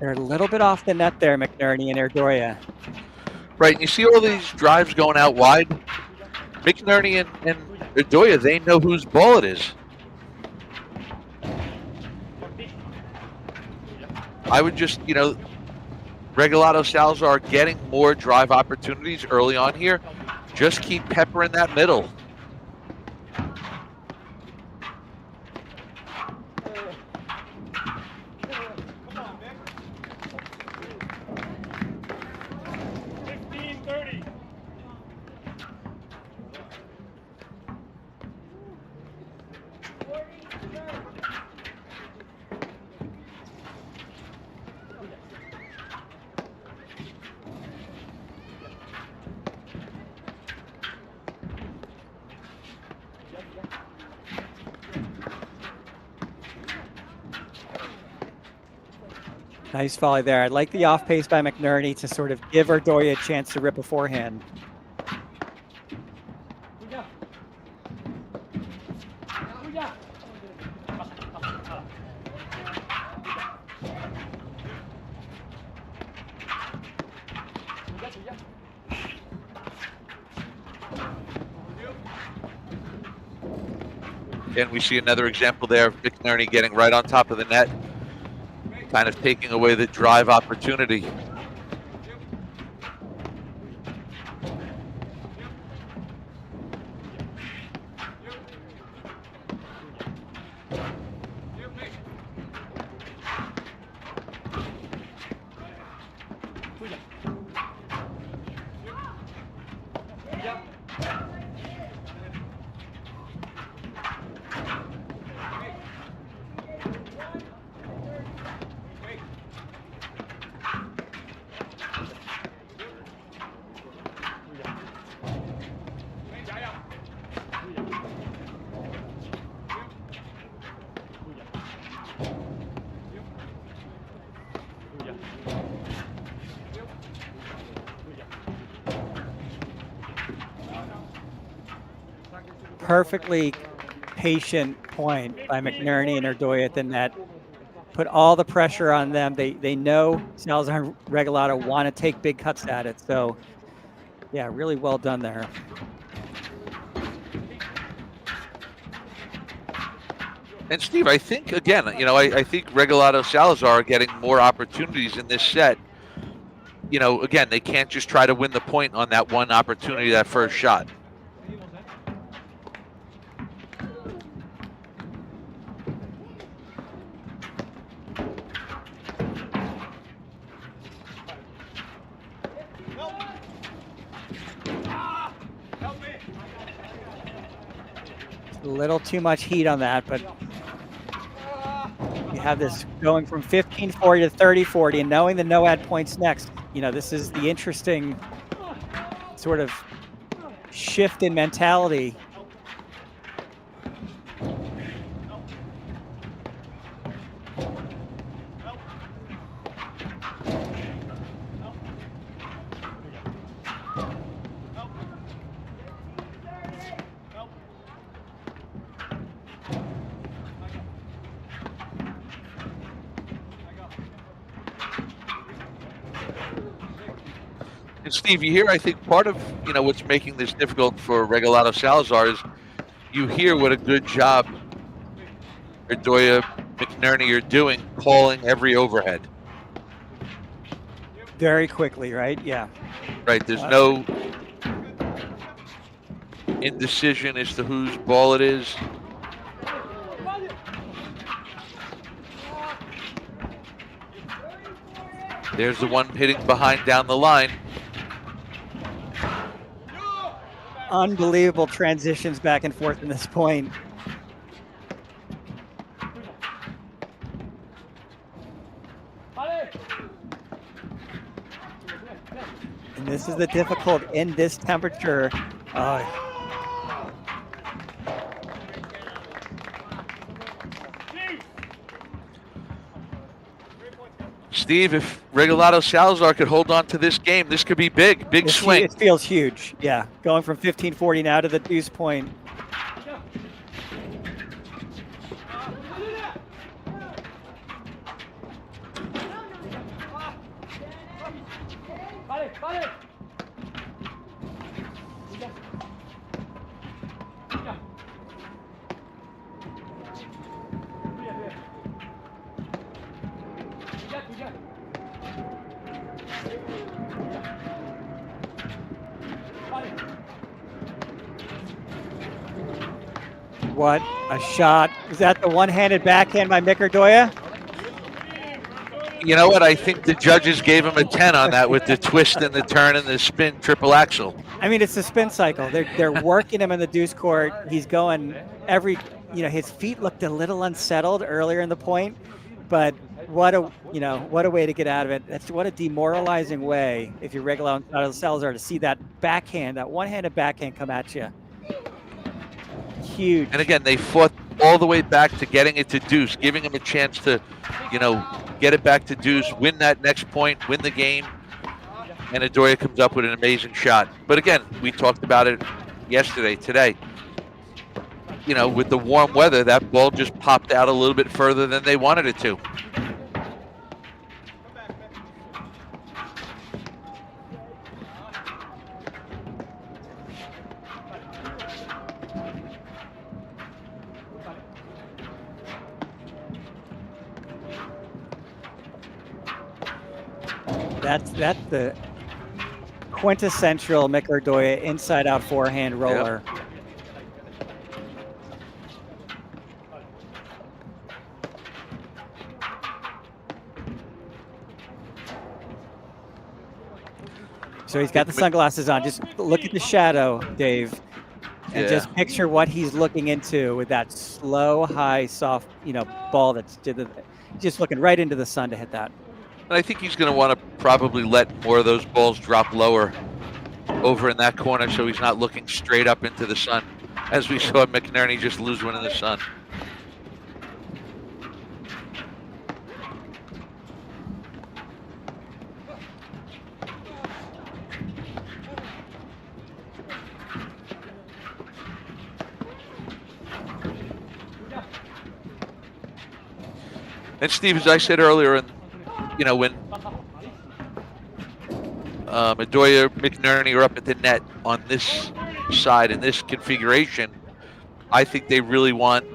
They're a little bit off the net there, McNerney and Irdoja. Right, and you see all these drives going out wide. McNerney and Irdoja, they know whose ball it is. I would just, Regalado Salazar getting more drive opportunities early on here. Just keep peppering that middle. Nice volley there. I like the off pace by McNerney to sort of give Irdoja a chance to rip a forehand. And we see another example there of McNerney getting right on top of the net, kind of taking away the drive opportunity. Perfectly patient point by McNerney and Irdoja at the net. Put all the pressure on them. They know Salazar and Regalado want to take big cuts at it. So, yeah, really well done there. And Steve, I think, again, I think Regalado Salazar are getting more opportunities in this set. Again, they can't just try to win the point on that one opportunity, that first shot. A little too much heat on that, but you have this going from 15-40 to 30-40, and knowing the no-ad points next, this is the interesting sort of shift in mentality. And Steve, you hear, I think part of, what's making this difficult for Regalado Salazar is you hear what a good job Irdoja, Mcnerney are doing calling every overhead. Very quickly, right? Yeah. Right. There's no indecision as to whose ball it is. There's the one hitting behind down the line. Unbelievable transitions back and forth in this point. And this is the difficult in this temperature. Steve, if Regalado Salazar could hold on to this game, this could be big swing. It feels huge. Yeah, going from 15-40 now to the deuce point. What a shot. Is that the one-handed backhand by Irdoja? You know what? I think the judges gave him a 10 on that with the twist and the turn and the spin triple axel. I mean, it's the spin cycle. They're working him in the deuce court. He's going his feet looked a little unsettled earlier in the point, but what a way to get out of it. That's what a demoralizing way if you're Regalado Salazar to see that backhand, that one-handed backhand come at you. Huge. And again, they fought all the way back to getting it to deuce, giving him a chance to, get it back to deuce, win that next point, win the game. And Irdoja comes up with an amazing shot. But again, we talked about it yesterday, today. With the warm weather, that ball just popped out a little bit further than they wanted it to. That's the quintessential Irdoja inside-out forehand roller. Yep. So he's got the sunglasses on. Just look at the shadow, Dave, and just picture what he's looking into with that slow, high, soft, ball that's just looking right into the sun to hit that. And I think he's going to want to probably let more of those balls drop lower over in that corner so he's not looking straight up into the sun, as we saw Mcnerney just lose one in the sun. And Steve, as I said earlier, when Irdoja, Mcnerney are up at the net on this side in this configuration, I think they really want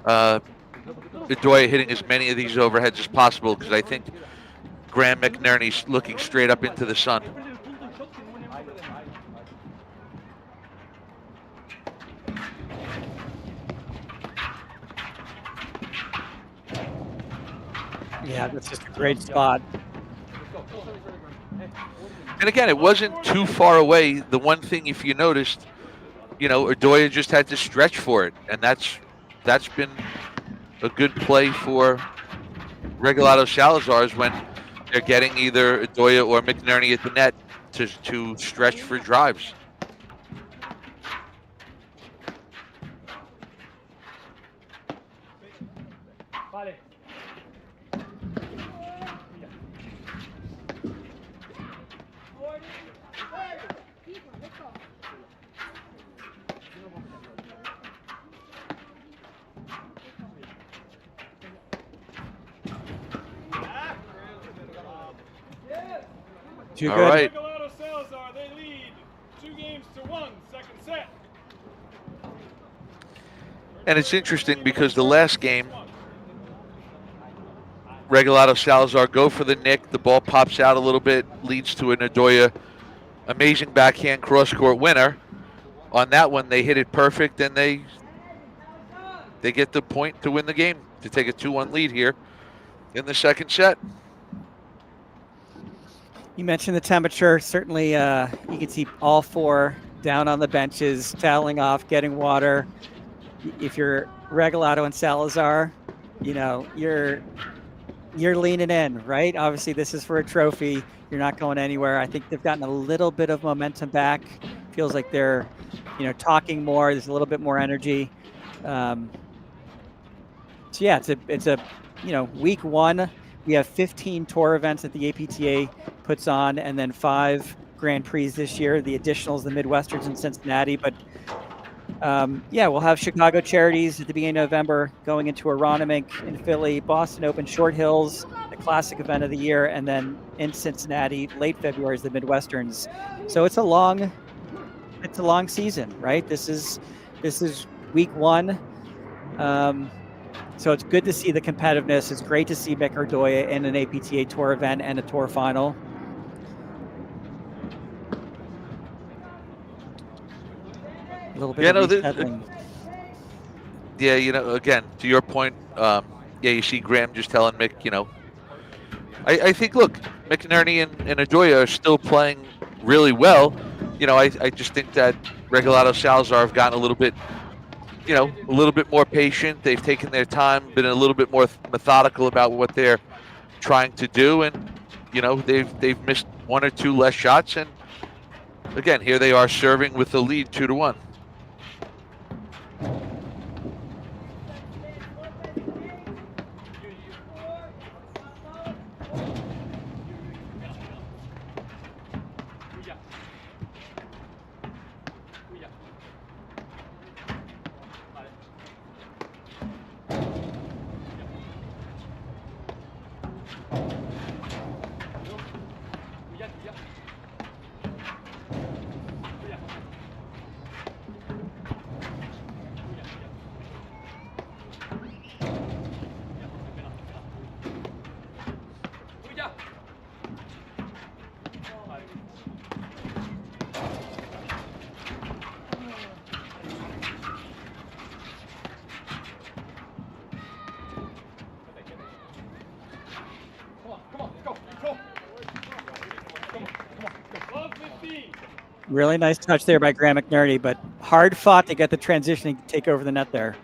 Irdoja hitting as many of these overheads as possible, because I think Graham McNerney's looking straight up into the sun. Yeah, that's just a great spot. And again, it wasn't too far away. The one thing, if you noticed, Irdoja just had to stretch for it, and that's been a good play for Regalado Salazar's when they're getting either Irdoja or McNerney at the net to stretch for drives. Too All good. right. Regalado Salazar, they lead 2-1, second set. And it's interesting because the last game, Regalado Salazar go for the nick. The ball pops out a little bit, leads to an Irdoja amazing backhand cross-court winner. On that one, they hit it perfect, and they get the point to win the game, to take a 2-1 lead here in the second set. You mentioned the temperature. Certainly, you can see all four down on the benches, toweling off, getting water. If you're Regalado and Salazar, you're leaning in, right? Obviously, this is for a trophy. You're not going anywhere. I think they've gotten a little bit of momentum back. Feels like they're, talking more. There's a little bit more energy. So yeah, it's a week one. We have 15 tour events that the APTA puts on, and then 5 Grand Prix this year. The additionals, the Midwesterns in Cincinnati. But we'll have Chicago Charities at the beginning of November, going into Aronimink in Philly, Boston Open Short Hills, the classic event of the year, and then in Cincinnati, late February is the Midwesterns. So it's a long season, right? This is week one. So it's good to see the competitiveness. It's great to see Mick Irdoja in an APTA Tour event and a Tour final. A little bit of resettling. Again, to your point, you see Graham just telling Mick, I think, look, McNerney and Irdoja are still playing really well. I just think that Regalado Salazar have gotten a little bit more patient. They've taken their time, been a little bit more methodical about what they're trying to do, and they've missed 1 or 2 less shots. And again, here they are serving with the lead 2-1. Really nice touch there by Graham McNerney, but hard fought to get the transition and take over the net there.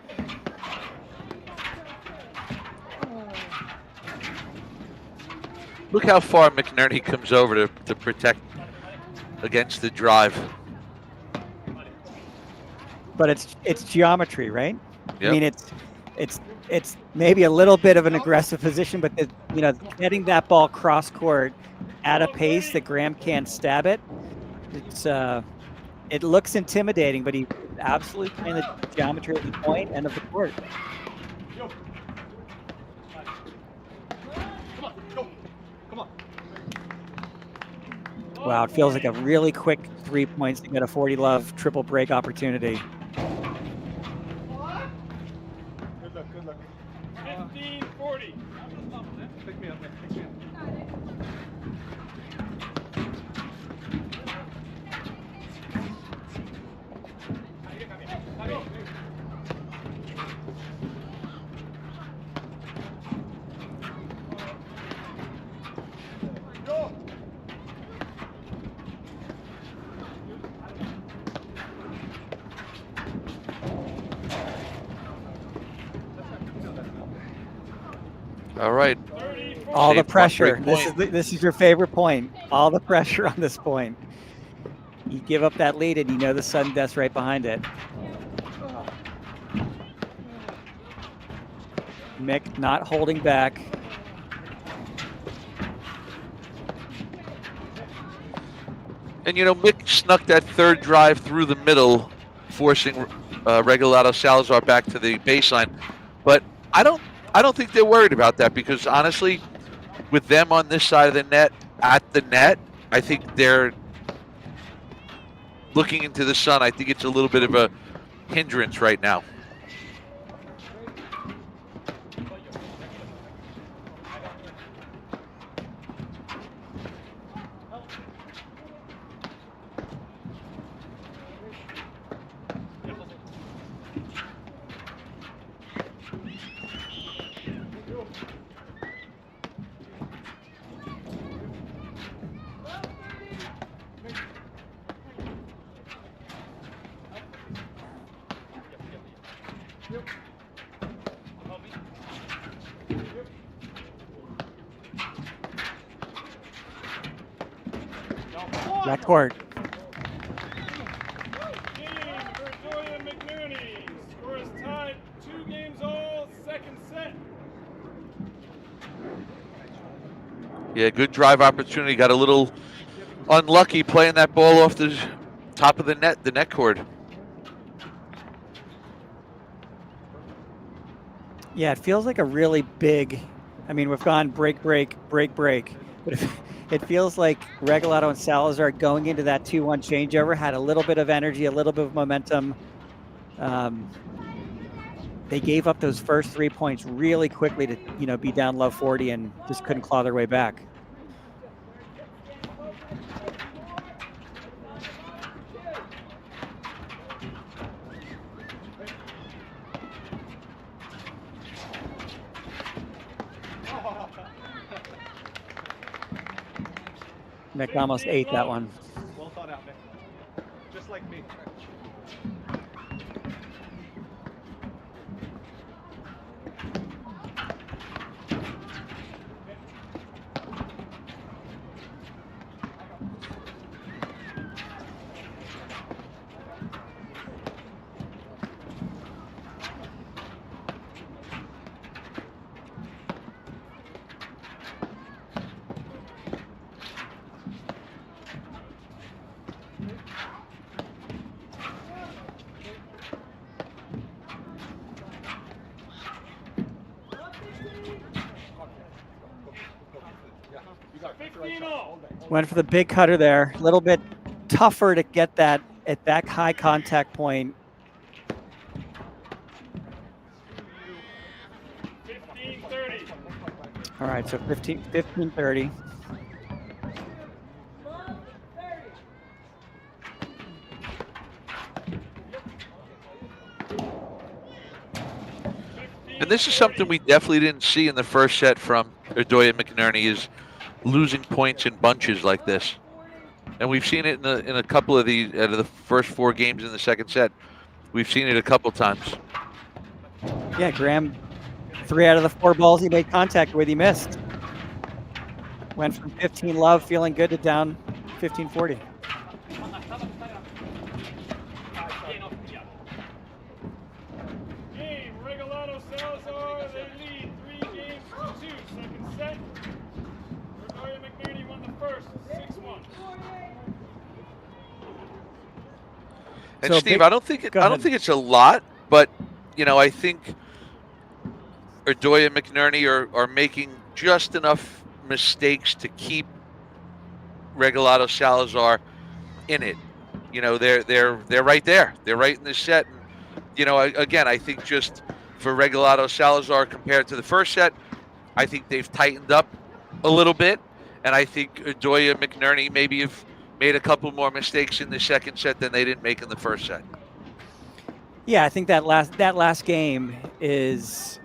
Look how far McNerney comes over to protect against the drive. But it's geometry, right? Yep. I mean, it's maybe a little bit of an aggressive position, but getting that ball cross court at a pace that Graham can't stab it. It looks intimidating, but he's absolutely playing the geometry of the point and of the court. Wow, it feels like a really quick 3 points to get a 40-love triple break opportunity. Good luck. 15-40. Pick me up. All right. All the Save pressure. point. This is your favorite point. All the pressure on this point. You give up that lead, and you know the sudden death's right behind it. Mick not holding back. And Mick snuck that third drive through the middle, forcing Regalado Salazar back to the baseline. But I don't think they're worried about that, because honestly, with them on this side of the net, at the net, I think they're looking into the sun. I think it's a little bit of a hindrance right now. Back court. Game for Irdoja Mcnerney. Score is tied 2 games all, second set. Yeah, good drive opportunity. Got a little unlucky playing that ball off the top of the net cord. Yeah, it feels like a really big. I mean, we've gone break, but it feels like Regalado and Salazar going into that 2-1 changeover had a little bit of energy, a little bit of momentum. They gave up those first 3 points really quickly to be down low 40 and just couldn't claw their way back. Mick almost ate that one. Well thought out, Nick. Just like me. Went for the big cutter there. A little bit tougher to get that at that high contact point. 15-30. All right, so 15-30. And this is something we definitely didn't see in the first set from Irdoja Mcnerney, is losing points in bunches like this. and we've seen it in a couple of the out of the first 4 games in the second set. We've seen it a couple times. Yeah, Graham, 3 out of the 4 balls he made contact with, he missed. Went from 15 love, feeling good, to down 15-40. Game, Regalado, Salazar, they lead 3 games to 2. Second set, Irdoja Mcnerney won the first, 6-1. And So Steve, big- I don't think it's a lot, but I think Irdoja and Mcnerney are making just enough mistakes to keep Regalado Salazar in it. They're right there. They're right in the set. And, again, I think just for Regalado Salazar compared to the first set, I think they've tightened up a little bit, and I think Irdoja and Mcnerney maybe have made a couple more mistakes in the second set than they didn't make in the first set. Yeah, I think that last game is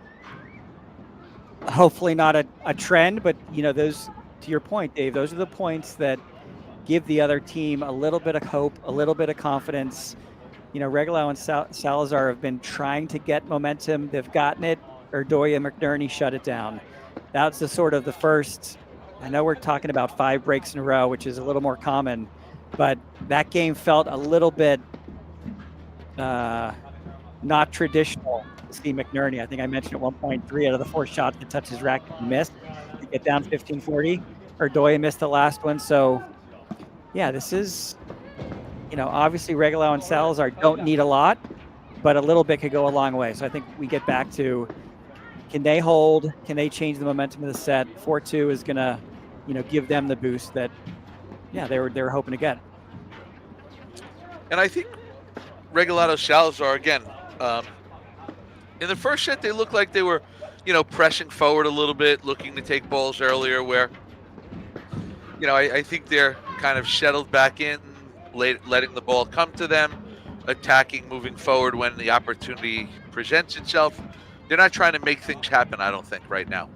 hopefully not a trend, but those, to your point, Dave, those are the points that give the other team a little bit of hope, a little bit of confidence. Regalado and Salazar have been trying to get momentum. They've gotten it. Irdoja and Mcnerney shut it down. That's the sort of the first. I know we're talking about 5 breaks in a row, which is a little more common, but that game felt a little bit not traditional to see Mcnerney. I think I mentioned at one point 3 out of the 4 shots that touched his racket he missed to get down 15-40. Irdoja missed the last one. So, yeah, this is, obviously Regalado and Salazar don't need a lot, but a little bit could go a long way. So I think we get back to, can they hold? Can they change the momentum of the set? 4-2 is going to, give them the boost that, they were hoping to get. And I think Regalado Salazar, again, in the first set, they looked like they were, pressing forward a little bit, looking to take balls earlier, where, I think they're kind of settled back in, letting the ball come to them, attacking, moving forward when the opportunity presents itself. They're not trying to make things happen, I don't think, right now.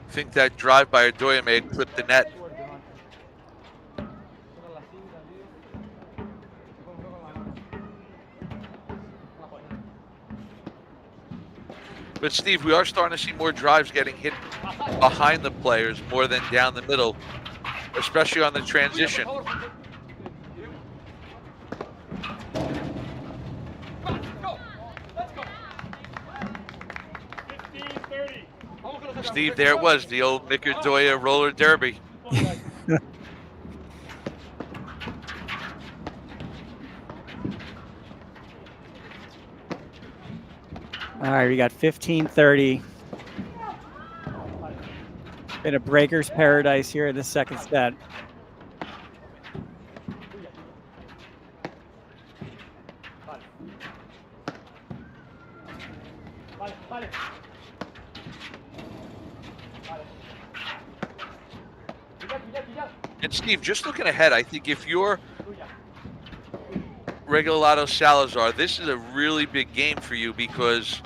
I think that drive by Irdoja may have clipped the net. But Steve, we are starting to see more drives getting hit behind the players more than down the middle, especially on the transition. Steve, there it was, the old Irdoja roller derby. All right, we got 15-30. Been a breaker's paradise here in the second set. And Steve, just looking ahead, I think if you're Regalado Salazar, this is a really big game for you, because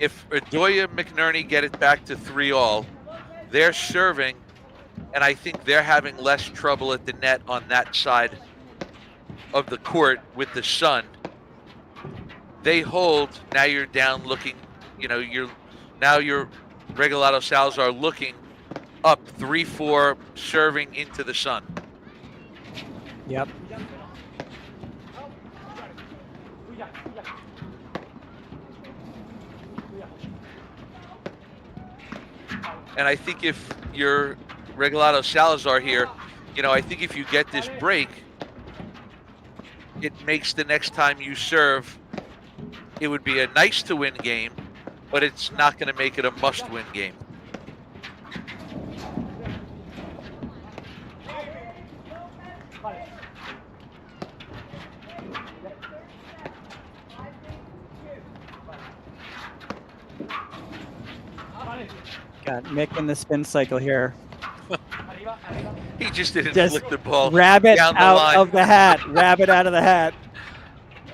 if Irdoja and Mcnerney get it back to 3-all, they're serving, and I think they're having less trouble at the net on that side of the court with the sun. They hold, now you're down looking, you're Regalado Salazar looking up 3-4, serving into the sun. Yep. And I think if you're Regalado Salazar here, I think if you get this break, it makes the next time you serve, it would be a nice to win game, but it's not going to make it a must win game. Got Mick in the spin cycle here. He just didn't Just flick the ball rabbit down the out line. of the hat. Rabbit out of the hat.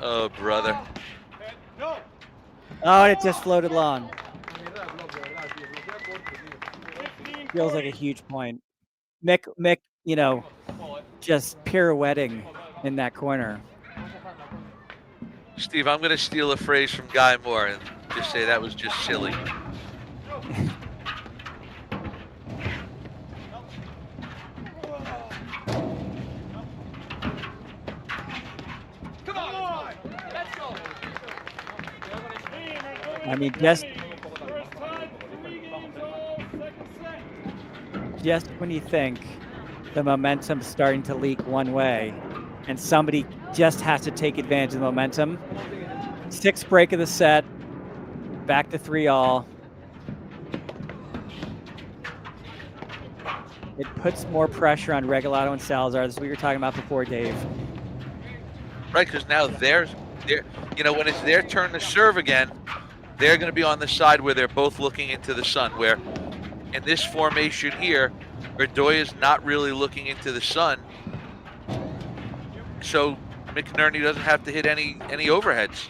Oh, brother. Oh, and it just floated long. Feels like a huge point. Mick, just pirouetting in that corner. Steve, I'm going to steal a phrase from Guy Moore and just say that was just silly. I mean, just when you think the momentum's starting to leak one way and somebody just has to take advantage of the momentum, 6th break of the set, back to 3-all. It puts more pressure on Regalado and Salazar. This is what you were talking about before, Dave. Right, because now they're when it's their turn to serve again, they're going to be on the side where they're both looking into the sun, where in this formation here, Irdoja is not really looking into the sun. So Mcnerney doesn't have to hit any overheads.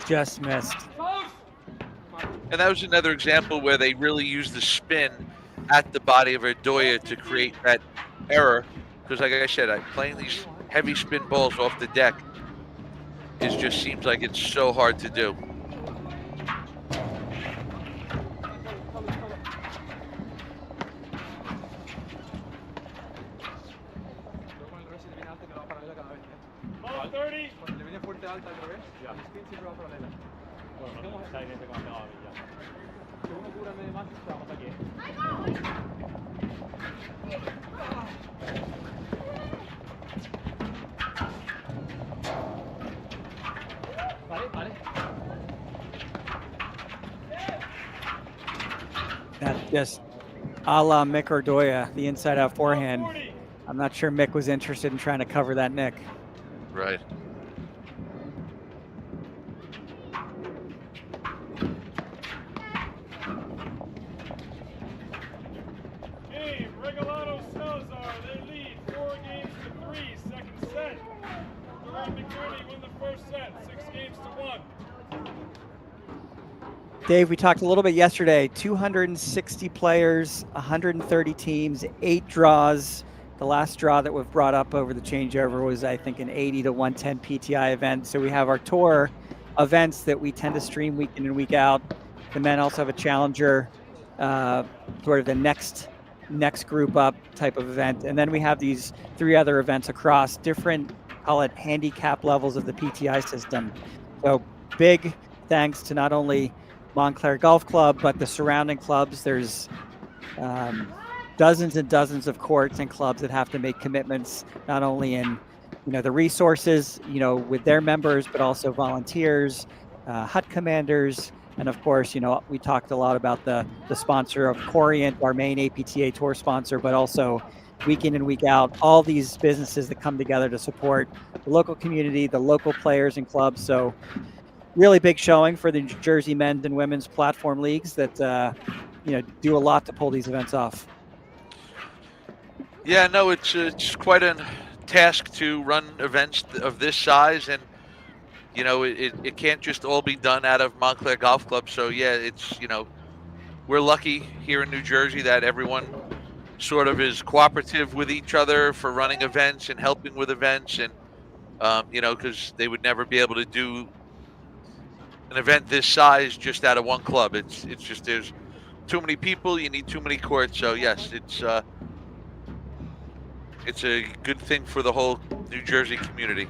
Just missed. And that was another example where they really used the spin at the body of Irdoja to create that error. Because like I said, playing these heavy spin balls off the deck just seems like it's so hard to do. That's just a la Mick Irdoja, the inside-out forehand. I'm not sure Mick was interested in trying to cover that nick. Right. Game, Regalado Salazar, they lead 4-3, second set. Mcnerney win the first set, 6-1. Dave, we talked a little bit yesterday, 260 players, 130 teams, 8 draws. The last draw that we've brought up over the changeover was, I think, an 80 to 110 PTI event. So we have our tour events that we tend to stream week in and week out. The men also have a challenger, sort of the next group up type of event. And then we have these 3 other events across different, call it handicap levels of the PTI system. So big thanks to not only Montclair Golf Club, but the surrounding clubs. There's dozens and dozens of courts and clubs that have to make commitments, not only in the resources, with their members, but also volunteers, hut commanders, and of course, we talked a lot about the sponsor of Corient, our main APTA tour sponsor, but also week in and week out, all these businesses that come together to support the local community, the local players and clubs. So really big showing for the New Jersey men's and women's platform leagues that do a lot to pull these events off. Yeah, no, it's quite a task to run events of this size, and you know, it can't just all be done out of Montclair Golf Club. So yeah, it's, you know, we're lucky here in New Jersey that everyone sort of is cooperative with each other for running events and helping with events, and you know, because they would never be able to do an event this size just out of one club. It's just there's too many people. You need too many courts. So yes, it's a good thing for the whole New Jersey community.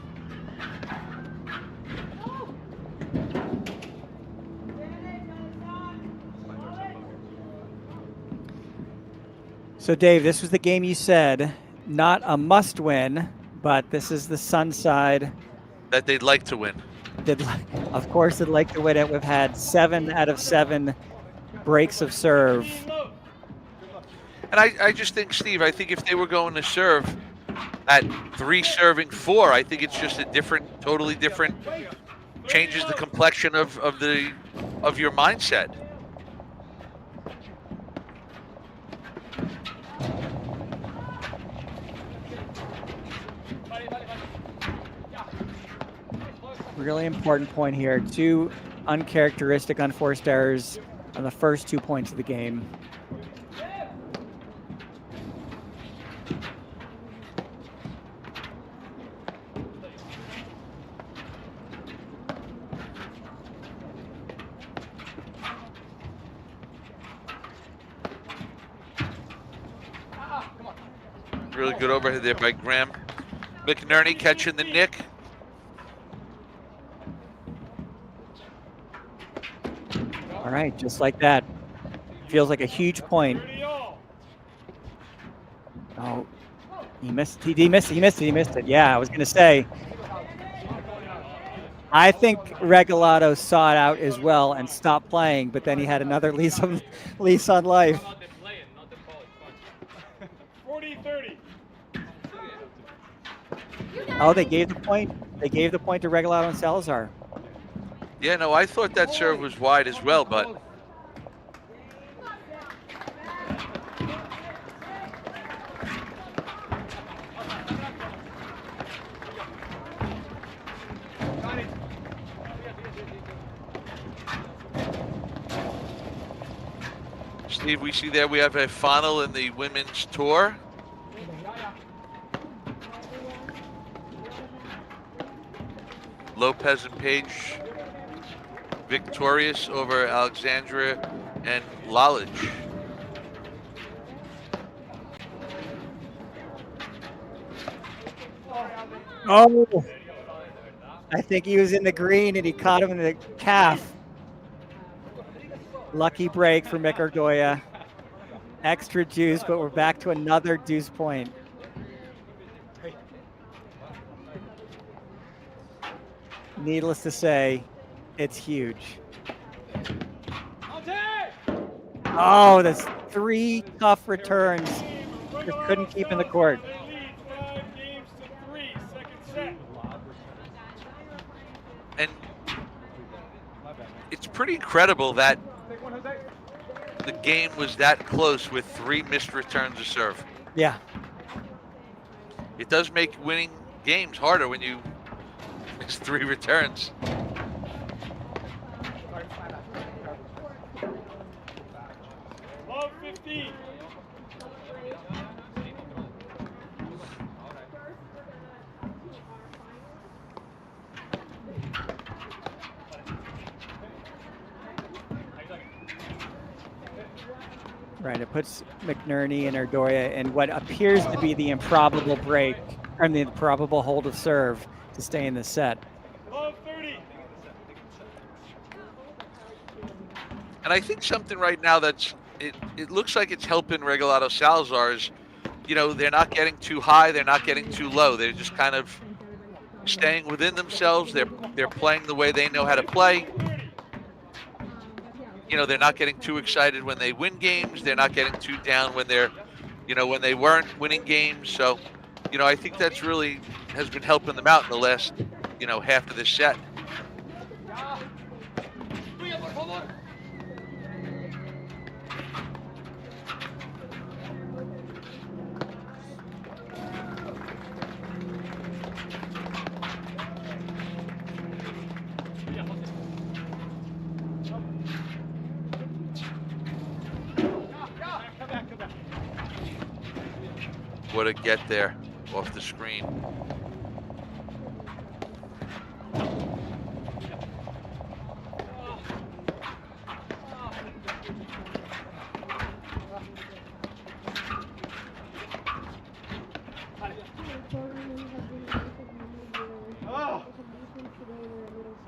So, Dave, this was the game you said not a must-win, but this is the sun side. That they'd like to win. Of course, they'd like to win it. We've had 7 out of 7 breaks of serve. And I just think, Steve, I think if they were going to serve at 3 serving 4, I think it's just a different, totally different, changes the complexion of your mindset. Really important point here. 2 uncharacteristic unforced errors on the first 2 points of the game. Really good overhead there by Graham. Mcnerney catching the nick. All right, just like that. Feels like a huge point. Oh, he missed. He missed it. Yeah, I was going to say. I think Regalado saw it out as well and stopped playing, but then he had another lease on life. 40-30. Oh, they gave the point. They gave the point to Regalado and Salazar. Yeah, no, I thought that serve was wide as well, but Steve, we see there we have a final in the women's tour. Lopez and Page victorious over Alexandra and Lalage. Oh, I think he was in the green and he caught him in the calf. Lucky break for Irdoja. Extra juice, but we're back to another deuce point. Needless to say, it's huge. Oh, that's 3 tough returns. Just couldn't keep in the court. They lead 5 games to 3, second set. And it's pretty incredible that the game was that close with 3 missed returns to serve. Yeah. It does make winning games harder when you miss 3 returns. Love 15. Right, it puts Mcnerney and Irdoja in what appears to be the improbable break, or the improbable hold of serve to stay in the set. Love 30. And I think something right now that's, it looks like it's helping Regalado Salazar's, you know, they're not getting too high, they're not getting too low. They're just kind of staying within themselves. They're playing the way they know how to play. You know, they're not getting too excited when they win games. They're not getting too down when they're, you know, when they weren't winning games. So, you know, I think that's really has been helping them out in the last, you know, half of this set. able to get there off the screen.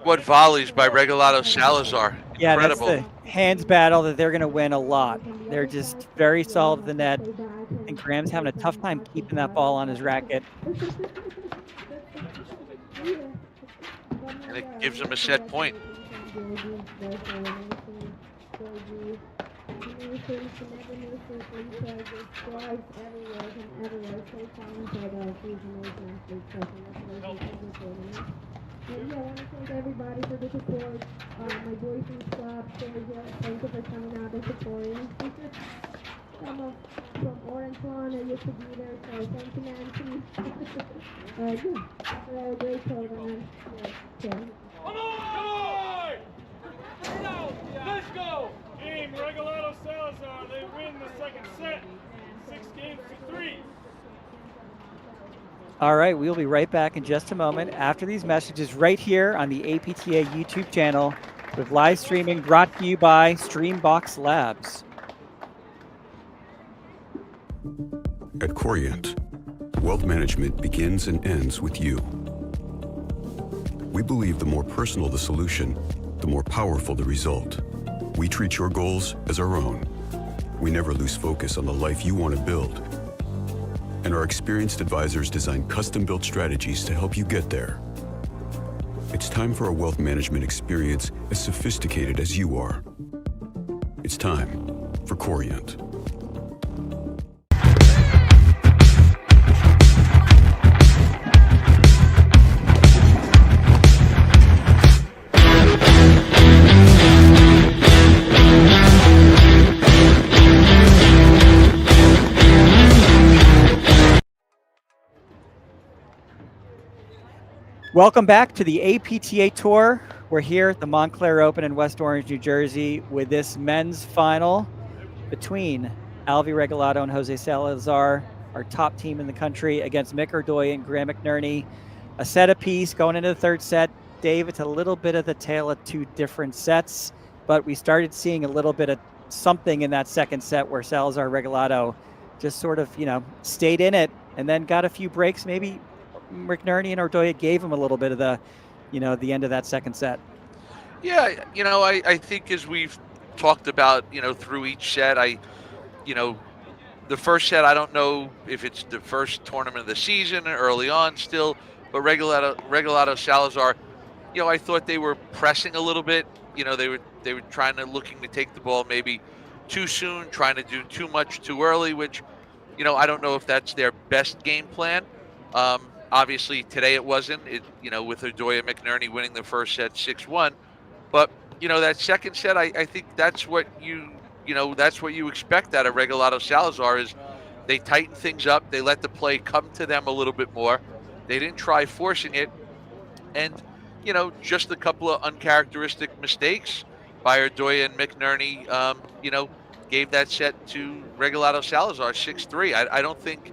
What volleys by Regalado Salazar. Yeah, that's Incredible. the hands battle that they're going to win a lot. They're just very solid at the net. And Graham's having a tough time keeping that ball on his racket. And it gives him a set point. I want to thank everybody for the support. My boyfriend's club, Sergio, thank you for coming out and supporting. Some from Orange Lawn, I used to be there, so thank you, Nancy. Yeah, great program. Yeah. Come on! Let's go! Game Regalado Salazar. They win the second set. 6-3. All right, we'll be right back in just a moment after these messages right here on the APTA YouTube channel with live streaming brought to you by Streambox Labs. At Corient, wealth management begins and ends with you. We believe the more personal the solution, the more powerful the result. We treat your goals as our own. We never lose focus on the life you want to build. And our experienced advisors design custom-built strategies to help you get there. It's time for a wealth management experience as sophisticated as you are. It's time for Corient. Welcome back to the APTA Tour. We're here at the Montclair Open in West Orange, New Jersey with this men's final between Alvi Regalado and Jose Salazar, our top team in the country, against Mick Irdoja and Graham Mcnerney. A set apiece going into the third set. Dave, it's a little bit of the tale of two different sets, but we started seeing a little bit of something in that second set where Salazar Regalado just sort of, stayed in it and then got a few breaks. Maybe Mcnerney and Irdoja gave him a little bit of the, the end of that second set. Yeah, I think as we've talked about, through each set, the first set, I don't know if it's the first tournament of the season early on still, but Regalado Salazar, I thought they were pressing a little bit. They were looking to take the ball maybe too soon, trying to do too much too early, which, I don't know if that's their best game plan. Obviously, today it wasn't. With Irdoja Mcnerney winning the first set 6-1, but that second set, I think that's what that's what you expect out of Regalado Salazar is they tighten things up, they let the play come to them a little bit more. They didn't try forcing it, and just a couple of uncharacteristic mistakes by Irdoja and Mcnerney. Gave that set to Regalado Salazar 6-3. I don't think.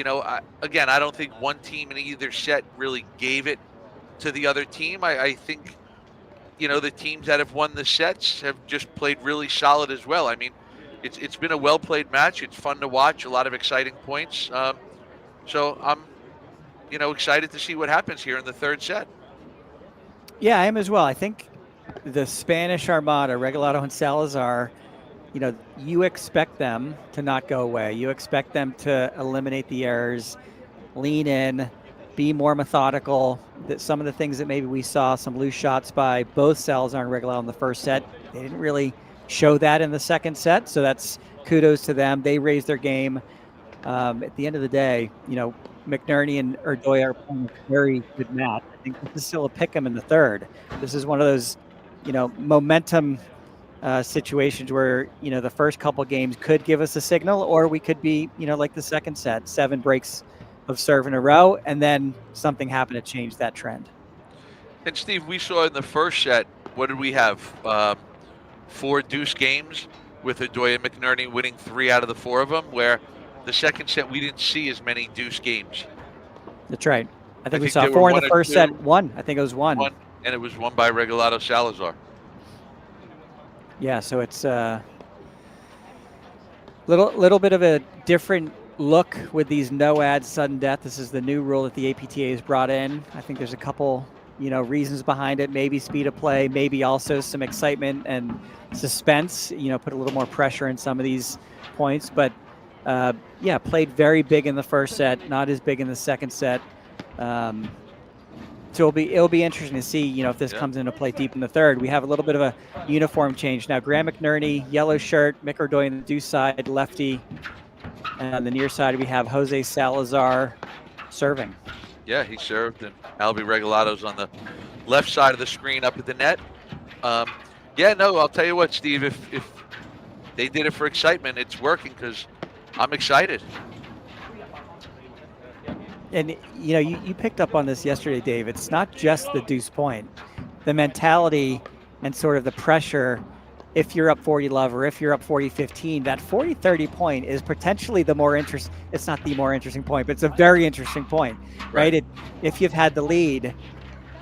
I don't think one team in either set really gave it to the other team. I think, the teams that have won the sets have just played really solid as well. I mean, it's been a well-played match. It's fun to watch, a lot of exciting points. So I'm, excited to see what happens here in the third set. Yeah, I am as well. I think the Spanish Armada, Regalado and Salazar, you expect them to not go away. You expect them to eliminate the errors, lean in, be more methodical. That some of the things that maybe we saw, some loose shots by both Salazar and Regalado in the first set, they didn't really show that in the second set. So that's kudos to them. They raised their game. At the end of the day, Mcnerney and Irdoja are playing a very good match. I think this is still a pick 'em in the third. This is one of those, momentum situations where the first couple games could give us a signal, or we could be like the second set, 7 breaks of serve in a row, and then something happened to change that trend. And Steve, we saw in the first set, what did we have? 4 deuce games with Irdoja Mcnerney winning 3 out of the 4 of them, where the second set, we didn't see as many deuce games. That's right. I think we think saw there were 4 in the one or first set. two. 1. I think it was 1. And it was won by Regalado Salazar. Yeah, so it's a little bit of a different look with these no ads sudden death. This is the new rule that the APTA has brought in. I think there's a couple, reasons behind it. Maybe speed of play, maybe also some excitement and suspense. Put a little more pressure in some of these points. But yeah, played very big in the first set, not as big in the second set. So it'll be interesting to see, if this comes into play deep in the third. We have a little bit of a uniform change now. Graham McNerney, yellow shirt, Mcnerney on the deuce side, lefty. And on the near side, we have Jose Salazar serving. Yeah, he served, and Albie Regalado's on the left side of the screen up at the net. Yeah, no, I'll tell you what, Steve, if they did it for excitement, it's working because I'm excited. And, you picked up on this yesterday, Dave. It's not just the deuce point. The mentality and sort of the pressure, if you're up 40 love or if you're up 40-15, that 40-30 point is potentially the more interesting. It's not the more interesting point, but it's a very interesting point, right? If you've had the lead,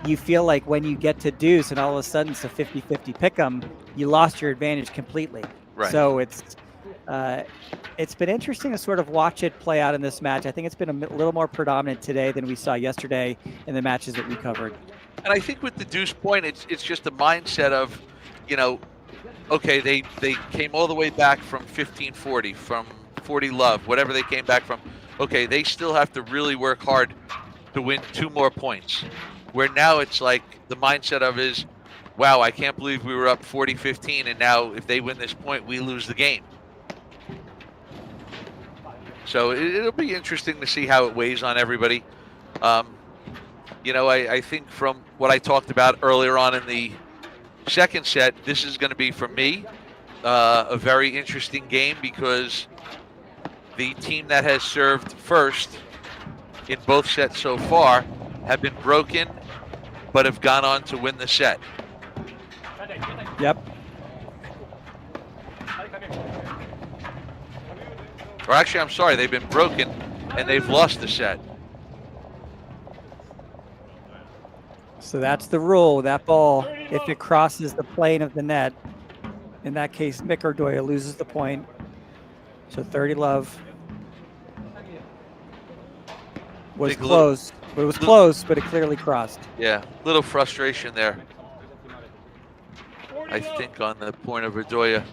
you feel like when you get to deuce and all of a sudden it's a 50-50 pick 'em, you lost your advantage completely. Right. So it's been interesting to sort of watch it play out in this match. I think it's been a little more predominant today than we saw yesterday in the matches that we covered. And I think with the deuce point, it's just a mindset of, okay, they came all the way back from 15-40, from 40 love, whatever they came back from. Okay, they still have to really work hard to win 2 more points. Where now it's like the mindset of is, wow, I can't believe we were up 40-15, and now if they win this point, we lose the game. So it'll be interesting to see how it weighs on everybody. I think from what I talked about earlier on in the second set, this is going to be, for me, a very interesting game because the team that has served first in both sets so far have been broken but have gone on to win the set. Yep. Or actually, I'm sorry, they've been broken and they've lost the set. So that's the rule. That ball, if it crosses the plane of the net, in that case, Mcnerney loses the point. So 30 love was close. It was close, but it clearly crossed. Yeah, little frustration there, I think, on the point of Irdoja.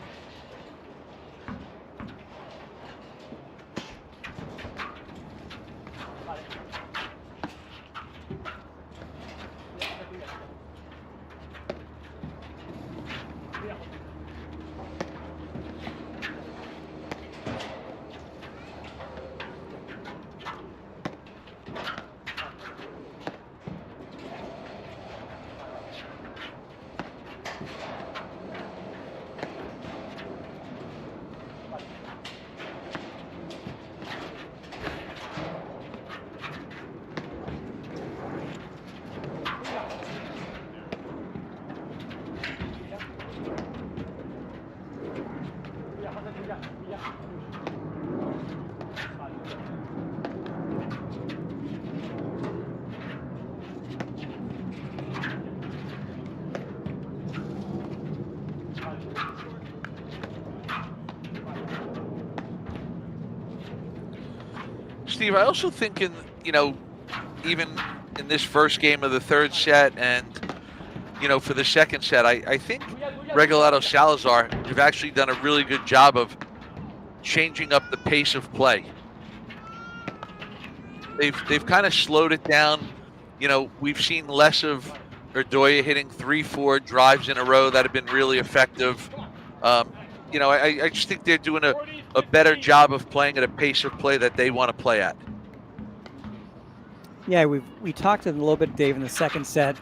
Steve, I also think even in this first game of the third set and, for the second set, I think Regalado Salazar have actually done a really good job of changing up the pace of play. They've kind of slowed it down. We've seen less of Irdoja hitting 3-4 drives in a row that have been really effective. I just think they're doing a better job of playing at a pace of play that they want to play at. Yeah, we talked a little bit, Dave, in the second set.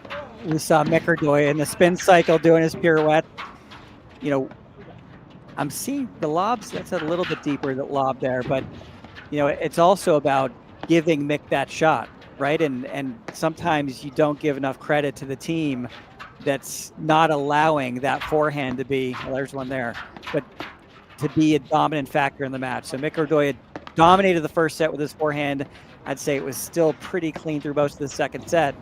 We saw Mcnerney in the spin cycle doing his pirouette. I'm seeing the lobs, that's a little bit deeper, that lob there, but, it's also about giving Mick that shot, right? And sometimes you don't give enough credit to the team that's not allowing that forehand to be, well, there's one there, but to be a dominant factor in the match. So Mcnerney dominated the first set with his forehand. I'd say it was still pretty clean through most of the second set.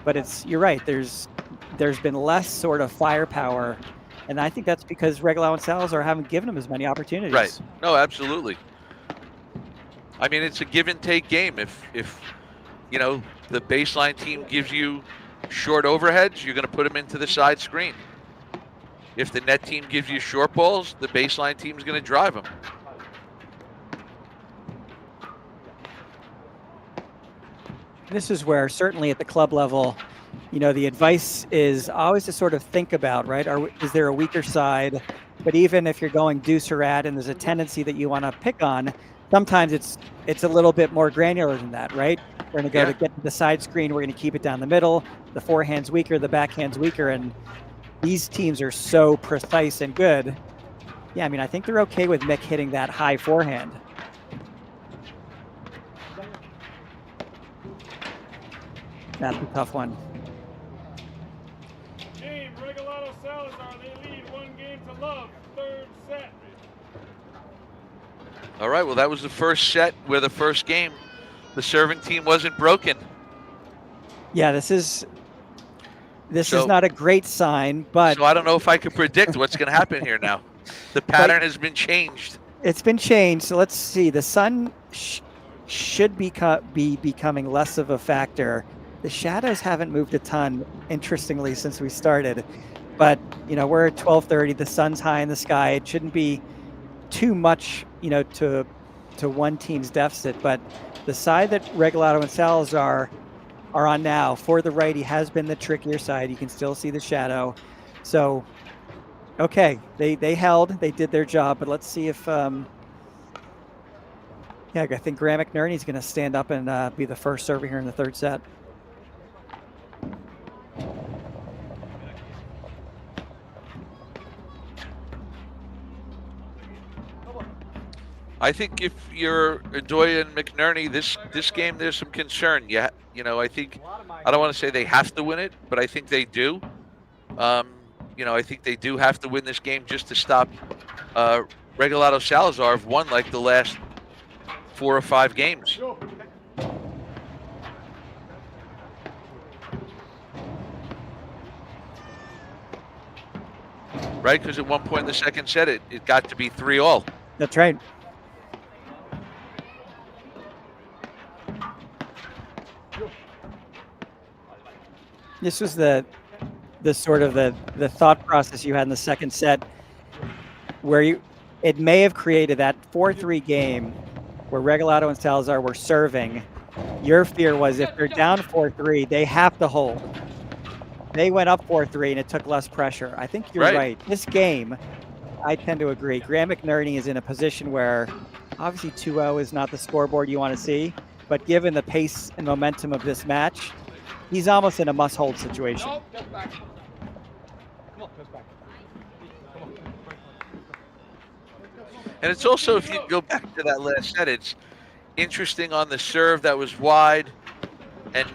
But you're right. There's been less sort of firepower, and I think that's because Regalado and Salazar haven't given him as many opportunities. Right. No, absolutely. I mean, it's a give and take game. If you know the baseline team gives you short overheads, you're going to put them into the side screen. If the net team gives you short balls, the baseline team is going to drive them. This is where certainly at the club level, you know, the advice is always to sort of think about, right? Is there a weaker side? But even if you're going deuce or ad and there's a tendency that you want to pick on, sometimes it's a little bit more granular than that, right? We're going to go to get to the side screen. We're going to keep it down the middle. The forehand's weaker, the backhand's weaker. And these teams are so precise and good. Yeah, I mean, I think they're okay with Mick hitting that high forehand. That's a tough one. Game, Regalado Salazar, they lead 1-0. Third set. All right, well, that was the first set where the first game, the serving team wasn't broken. Yeah, this is not a great sign, but... So I don't know if I can predict what's going to happen here now. The pattern has been changed. It's been changed, so let's see. The sun should be becoming less of a factor. The shadows haven't moved a ton, interestingly, since we started. But, you know, we're at 12:30. The sun's high in the sky. It shouldn't be too much, you know, to one team's deficit. But the side that Regalado and Salazar are on now, for the righty, has been the trickier side. You can still see the shadow. So, okay, they held. They did their job. But let's see if... yeah, I think Graham Mcnerney is going to stand up and be the first server here in the third set. I think if you're Irdoja and Mcnerney, this game, there's some concern. Yeah, you know, I don't want to say they have to win it, but I think they do. You know, I think they do have to win this game just to stop Regalado Salazar have won like the last 4 or 5 games. Right, because at one point in the second set, it got to be 3-all. That's right. This was the sort of the thought process you had in the second set, where it may have created that 4-3 game where Regalado and Salazar were serving. Your fear was if they're down 4-3, they have to hold. They went up 4-3 and it took less pressure. I think you're right. This game, I tend to agree. Graham Mcnerney is in a position where obviously 2-0 is not the scoreboard you want to see, but given the pace and momentum of this match, he's almost in a must-hold situation. And it's also, if you go back to that last set, it's interesting on the serve that was wide. And,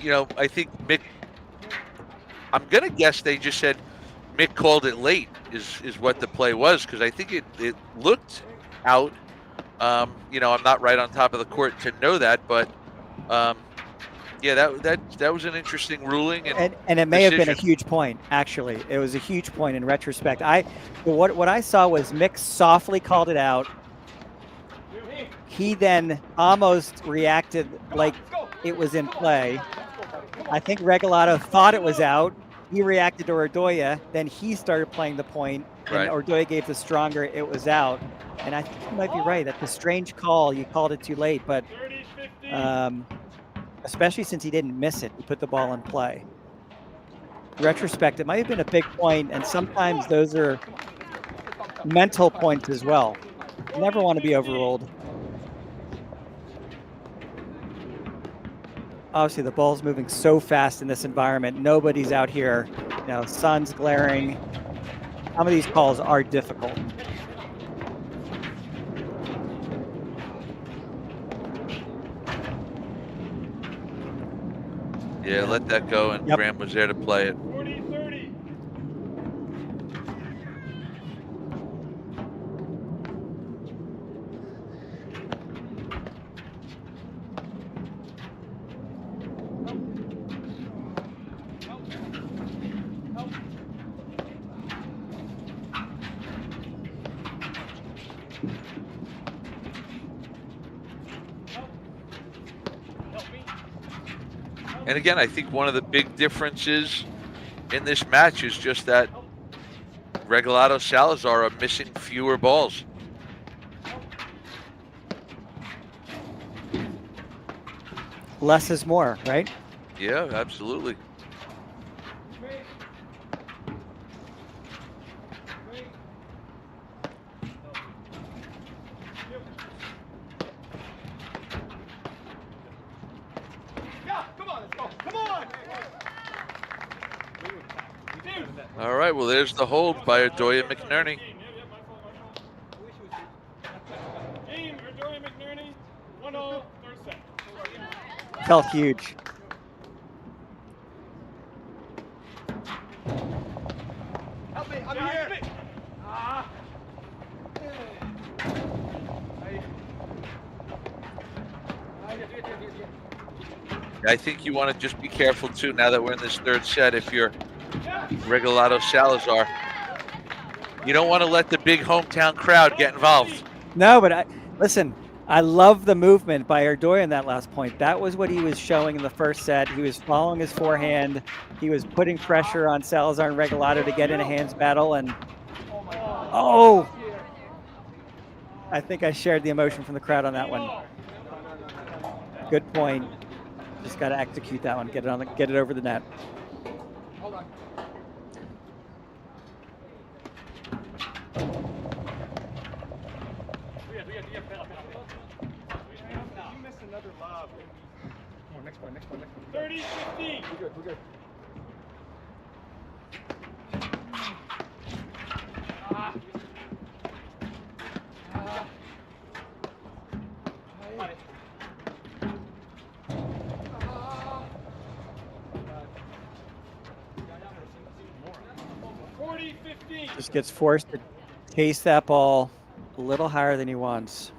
you know, I think Mick, I'm going to guess they just said Mick called it late is what the play was, because I think it looked out. You know, I'm not right on top of the court to know that, but yeah, that was an interesting ruling, and it may have been a huge point. Actually, it was a huge point in retrospect. What I saw was Mick softly called it out. He then almost reacted like it was in play. I think Regalado thought it was out. He reacted to Irdoja. Then he started playing the point, and Irdoja gave the stronger it was out. And I think you might be right. That's a strange call. You called it too late, but especially since he didn't miss it. He put the ball in play. In retrospect, it might have been a big point, and sometimes those are mental points as well. You never want to be overruled. Obviously, the ball's moving so fast in this environment. Nobody's out here. You know, sun's glaring. Some of these calls are difficult. Yeah, let that go, and Graham was there to play it. 40-30. And again, I think one of the big differences in this match is just that Regalado Salazar are missing fewer balls. Less is more, right? Yeah, absolutely. All right, well, there's the hold by Irdoja McNerney. Game, Irdoja McNerney, 1-0, third set. Felt huge. Help me, I'm here. I think you want to just be careful, too, now that we're in this third set. If you're Regalado Salazar, you don't want to let the big hometown crowd get involved. No, but listen, I love the movement by Irdoja in that last point. That was what he was showing in the first set. He was following his forehand. He was putting pressure on Salazar and Regalado to get in a hands battle. And, oh, I think I shared the emotion from the crowd on that one. Good point. Just got to execute that one. Get it over the net. You missed another lob. Come on, next one. 30-15. We're good. Just gets forced to chase that ball a little higher than he wants.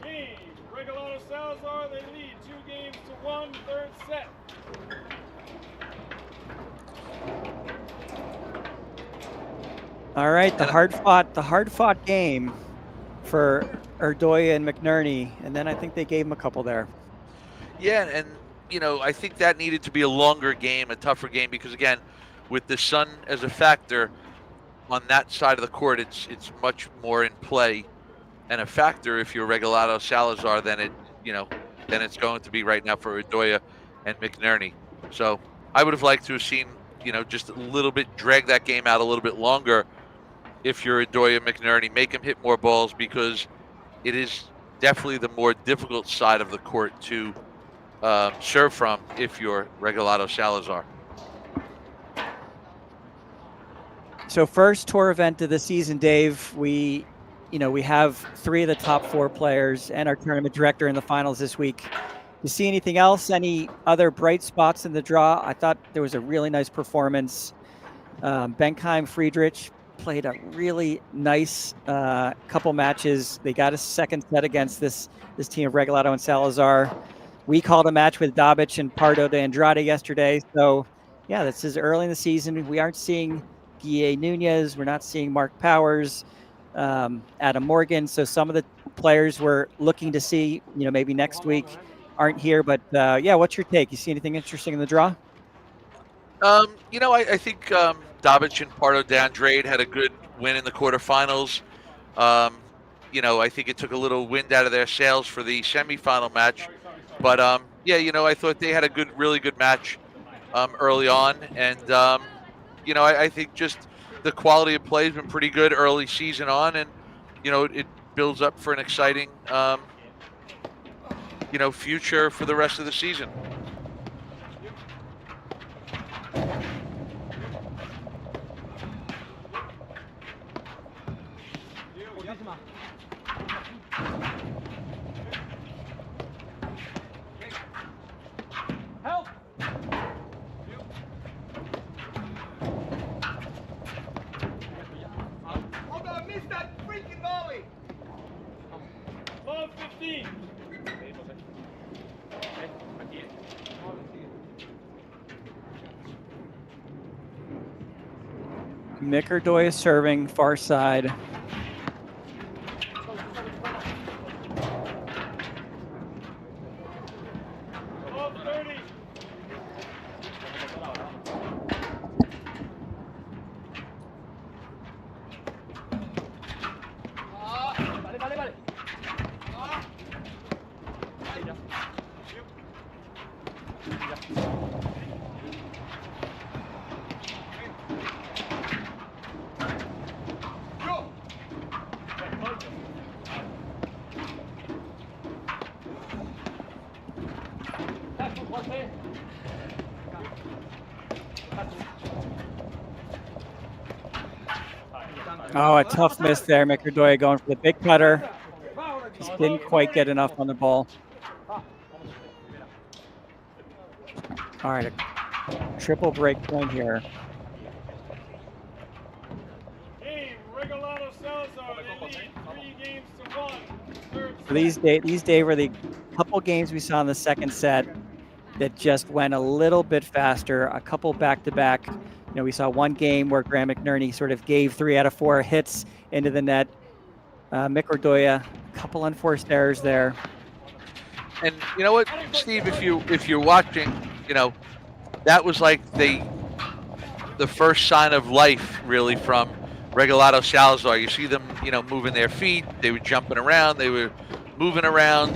Game, Regalado Salazar, they lead 2-1, third set. All right, the hard fought game for Irdoja and McNerney, and then I think they gave him a couple there. Yeah, and you know, I think that needed to be a longer game, a tougher game, because again, with the sun as a factor on that side of the court, it's much more in play and a factor if you're Regalado Salazar than it's going to be right now for Irdoja and McNerney. So I would have liked to have seen, just a little bit, drag that game out a little bit longer if you're Irdoja McNerney, make him hit more balls, because it is definitely the more difficult side of the court to serve from if you're Regalado Salazar. So first tour event of the season, Dave. We have 3 of the top 4 players and our tournament director in the finals this week. You see anything else? Any other bright spots in the draw? I thought there was a really nice performance. Bentheim Friedrich played a really nice couple matches. They got a second set against this team of Regalado and Salazar. We called a match with Dabic and Pardo de Andrade yesterday. So, yeah, this is early in the season. We aren't seeing Guille Nunez. We're not seeing Mark Powers, Adam Morgan. So some of the players we're looking to see, maybe next week aren't here. But, what's your take? You see anything interesting in the draw? I think Dabic and Pardo de Andrade had a good win in the quarterfinals. I think it took a little wind out of their sails for the semifinal match. But, I thought they had a really good match early on. And, I think just the quality of play has been pretty good early season on. And, it builds up for an exciting, future for the rest of the season. Help! Oh, I missed that freaking volley! Love 15. Mick Irdoja serving far side. Oh, a tough miss there. Irdoja going for the big cutter. Just didn't quite get enough on the ball. All right, a triple break point here. Game, Regalado, Salazar. They lead 3 games to 1. Third So these days were the couple games we saw in the second set that just went a little bit faster, a couple back-to-back. You know, we saw one game where Mcnerney sort of gave 3 out of 4 hits into the net. Irdoja, a couple unforced errors there. And you know what, Steve, if you're watching, you know, that was like the first sign of life really from Regalado Salazar. You see them, you know, moving their feet. They were jumping around. They were moving around.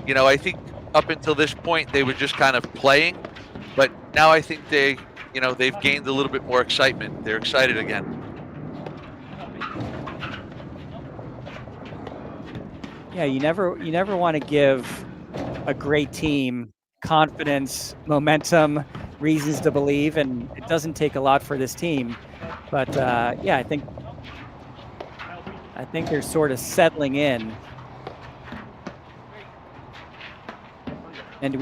You know, I think up until this point they were just kind of playing, but now I think they, you know, they've gained a little bit more excitement. They're excited again. Yeah, you never want to give a great team confidence, momentum, reasons to believe, and it doesn't take a lot for this team. But yeah, I think they're sort of settling in. And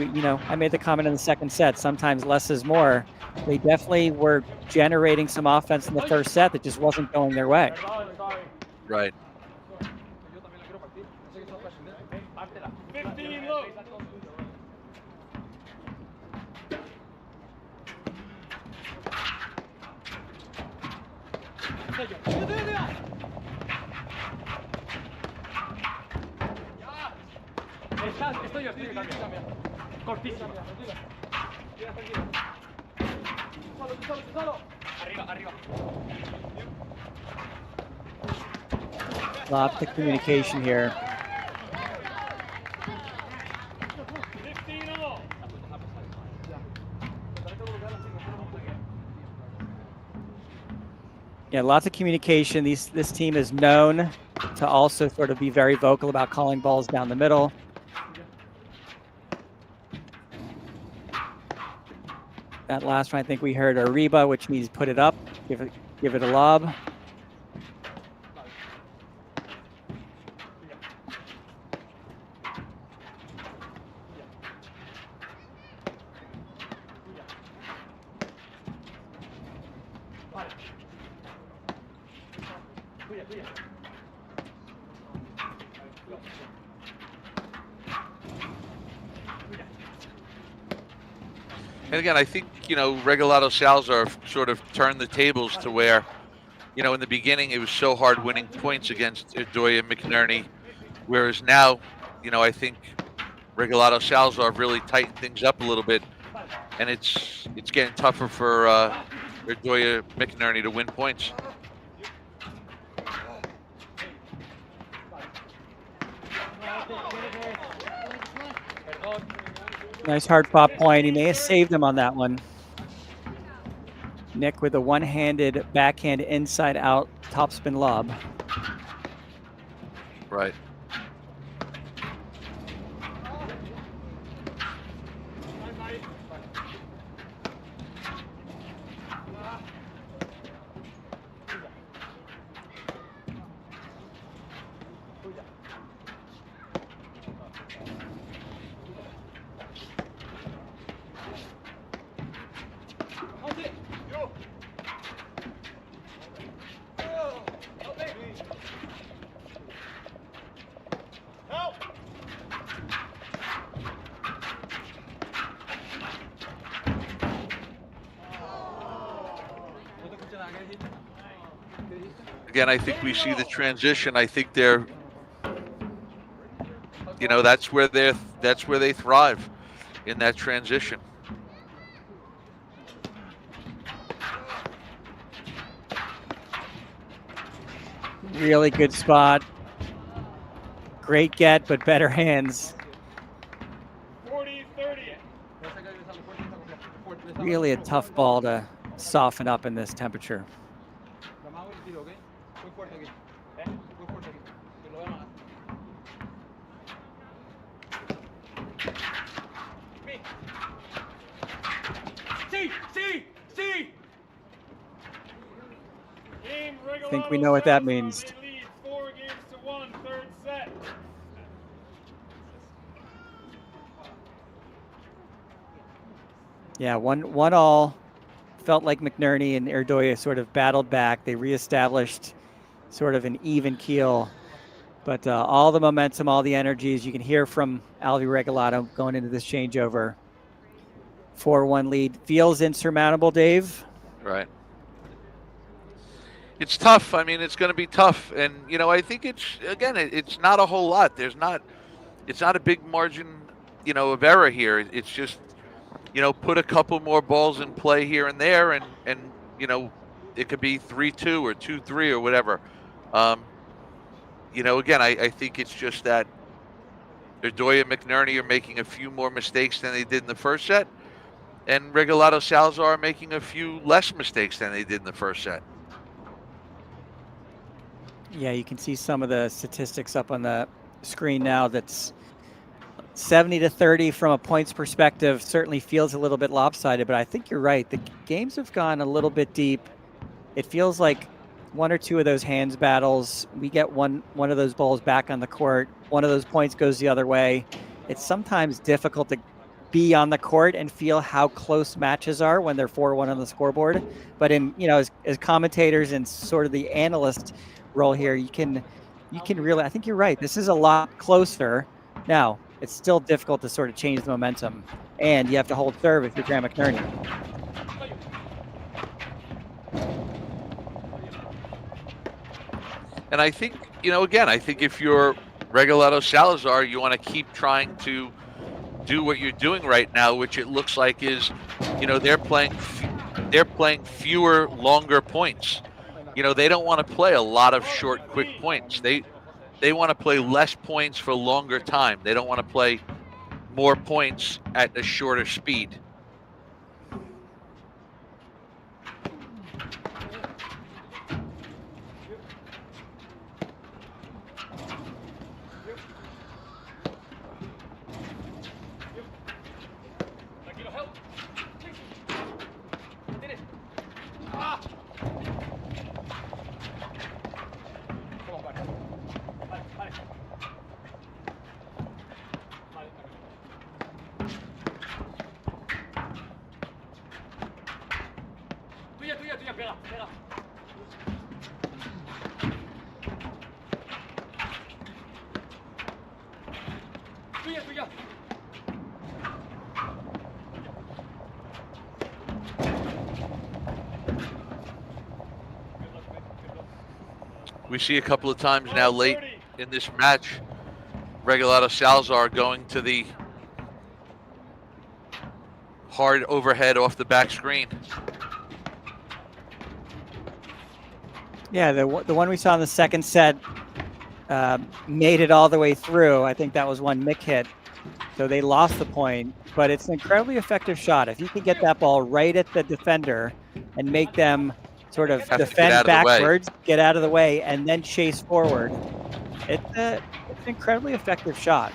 I made the comment in the second set, sometimes less is more. They definitely were generating some offense in the first set that just wasn't going their way. Right. 15 low. Lots of communication here. 15 all. Yeah, lots of communication. This team is known to also sort of be very vocal about calling balls down the middle. That last one, I think we heard Arriba, which means put it up, give it a lob. And again, I think, you know, Regalado Salazar sort of turned the tables to where, you know, in the beginning it was so hard winning points against Irdoja and Mcnerney, whereas now, you know, I think Regalado Salazar really tightened things up a little bit, and it's getting tougher for Irdoja Mcnerney to win points. Nice hard fought point. He may have saved him on that one. Nick with a one-handed backhand inside out topspin lob. Right. Again, I think we see the transition. I think they're, you know, that's where they thrive, in that transition. Really good spot. Great get, but better hands. 40-30. Really a tough ball to soften up in this temperature. Game, Regalado. think we know what that means. They lead 4 games to 1, third set. Yeah, 1-1. Felt like Mcnerney and Irdoja sort of battled back. They reestablished sort of an even keel. But all the momentum, all the energies you can hear from Regalado going into this changeover. 4-1 lead feels insurmountable, Dave. Right. It's tough. I mean, it's going to be tough. And, you know, I think it's not a whole lot. It's not a big margin, you know, of error here. It's just, you know, put a couple more balls in play here and there, and you know, it could be 3-2 or 2-3 or whatever. You know, again, I think it's just that Irdoja and Mcnerney are making a few more mistakes than they did in the first set, and Regalado Salazar are making a few less mistakes than they did in the first set. Yeah, you can see some of the statistics up on the screen now. That's 70-30 from a points perspective. Certainly feels a little bit lopsided, but I think you're right. The games have gone a little bit deep. It feels like 1 or 2 of those hands battles, we get one of those balls back on the court. One of those points goes the other way. It's sometimes difficult to be on the court and feel how close matches are when they're 4-1 on the scoreboard. But in, you know, as commentators and sort of the analyst role here, you can really, I think you're right. This is a lot closer. Now, it's still difficult to sort of change the momentum, and you have to hold serve if you're Graham McNerney. And I think, you know, again, I think if you're Regalado Salazar, you want to keep trying to do what you're doing right now, which it looks like is, you know, they're playing fewer, longer points. You know, they don't want to play a lot of short, quick points. They want to play less points for longer time. They don't want to play more points at a shorter speed. We see a couple of times now late in this match, Regalado Salazar going to the hard overhead off the back screen. Yeah, the one we saw in the second set made it all the way through. I think that was one Mick hit, so they lost the point. But it's an incredibly effective shot. If you can get that ball right at the defender and make them sort of defend backwards, get out of the way, and then chase forward, it's an incredibly effective shot.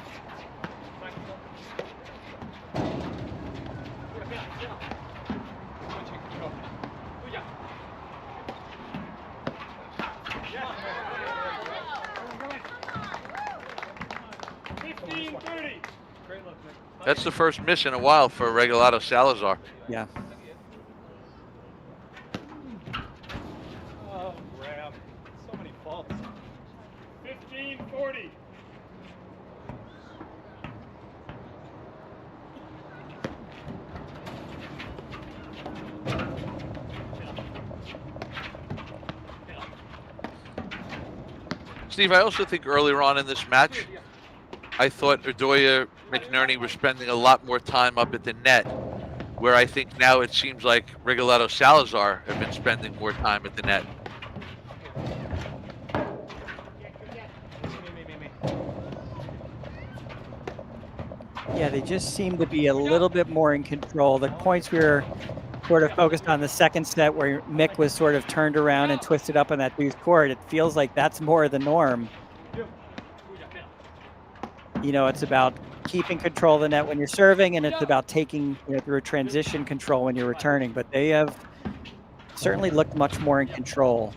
That's the first miss in a while for Regalado Salazar. Yeah. Oh, Graham. So many faults. 15-40. Steve, I also think earlier on in this match, I thought Irdoja Mcnerney were spending a lot more time up at the net, where I think now it seems like Regalado Salazar have been spending more time at the net. Yeah, they just seem to be a little bit more in control. The points we were sort of focused on the second set where Mick was sort of turned around and twisted up on that loose court, it feels like that's more the norm. You know, it's about keeping control of the net when you're serving, and it's about taking, you know, through a transition control when you're returning. But they have certainly looked much more in control.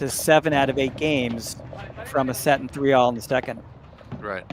to 7 out of 8 games from a set and 3-all in the second. Right.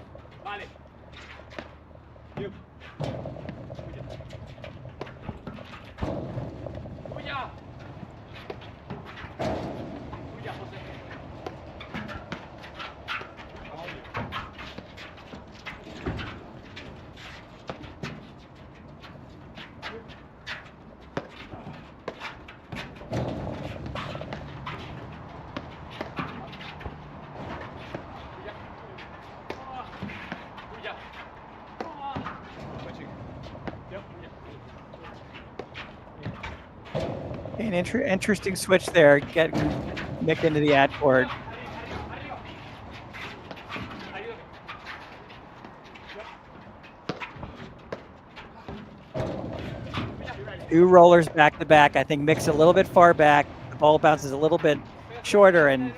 An interesting switch there, getting Mick into the ad court. Two rollers back to back. I think Mick's a little bit far back. The ball bounces a little bit shorter, and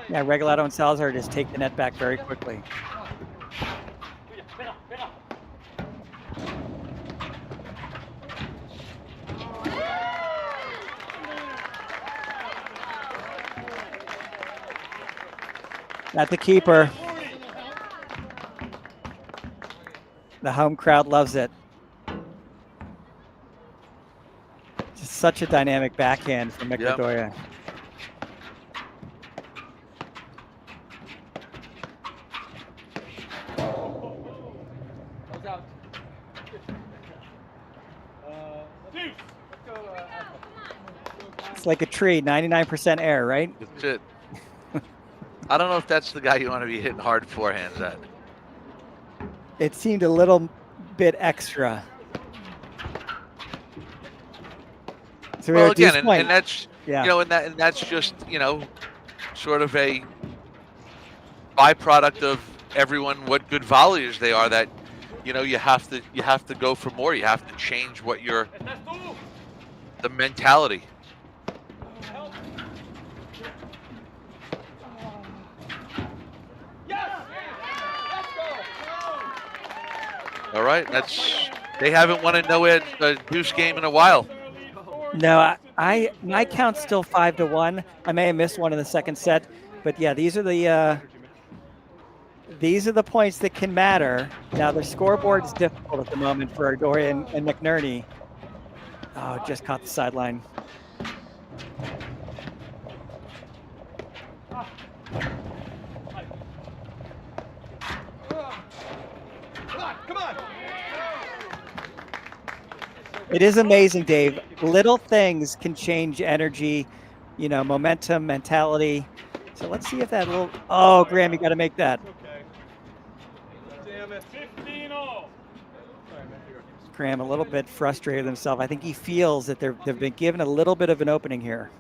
yeah, Regalado and Salazar just take the net back very quickly. At the keeper. The home crowd loves it. Just such a dynamic backhand from Irdoja. It's like a tree, 99% air, right? That's it. I don't know if that's the guy you want to be hitting hard forehands at. It seemed a little bit extra. So well, again, and that's you know, and that's just, you know, sort of a byproduct of everyone what good volleyers they are. That, you know, you have to go for more. You have to change what the mentality. All right, they haven't won a deuce game in a while. No, my count's still 5-1. I may have missed one in the second set, but yeah, these are the points that can matter. Now the scoreboard is difficult at the moment for Irdoja and Mcnerney. Oh, just caught the sideline. It is amazing, Dave. Little things can change energy, you know, momentum, mentality. So let's see if that little. Oh, Graham, you got to make that. Damn it. 15-all. Graham a little bit frustrated with himself. I think he feels that they've been given a little bit of an opening here.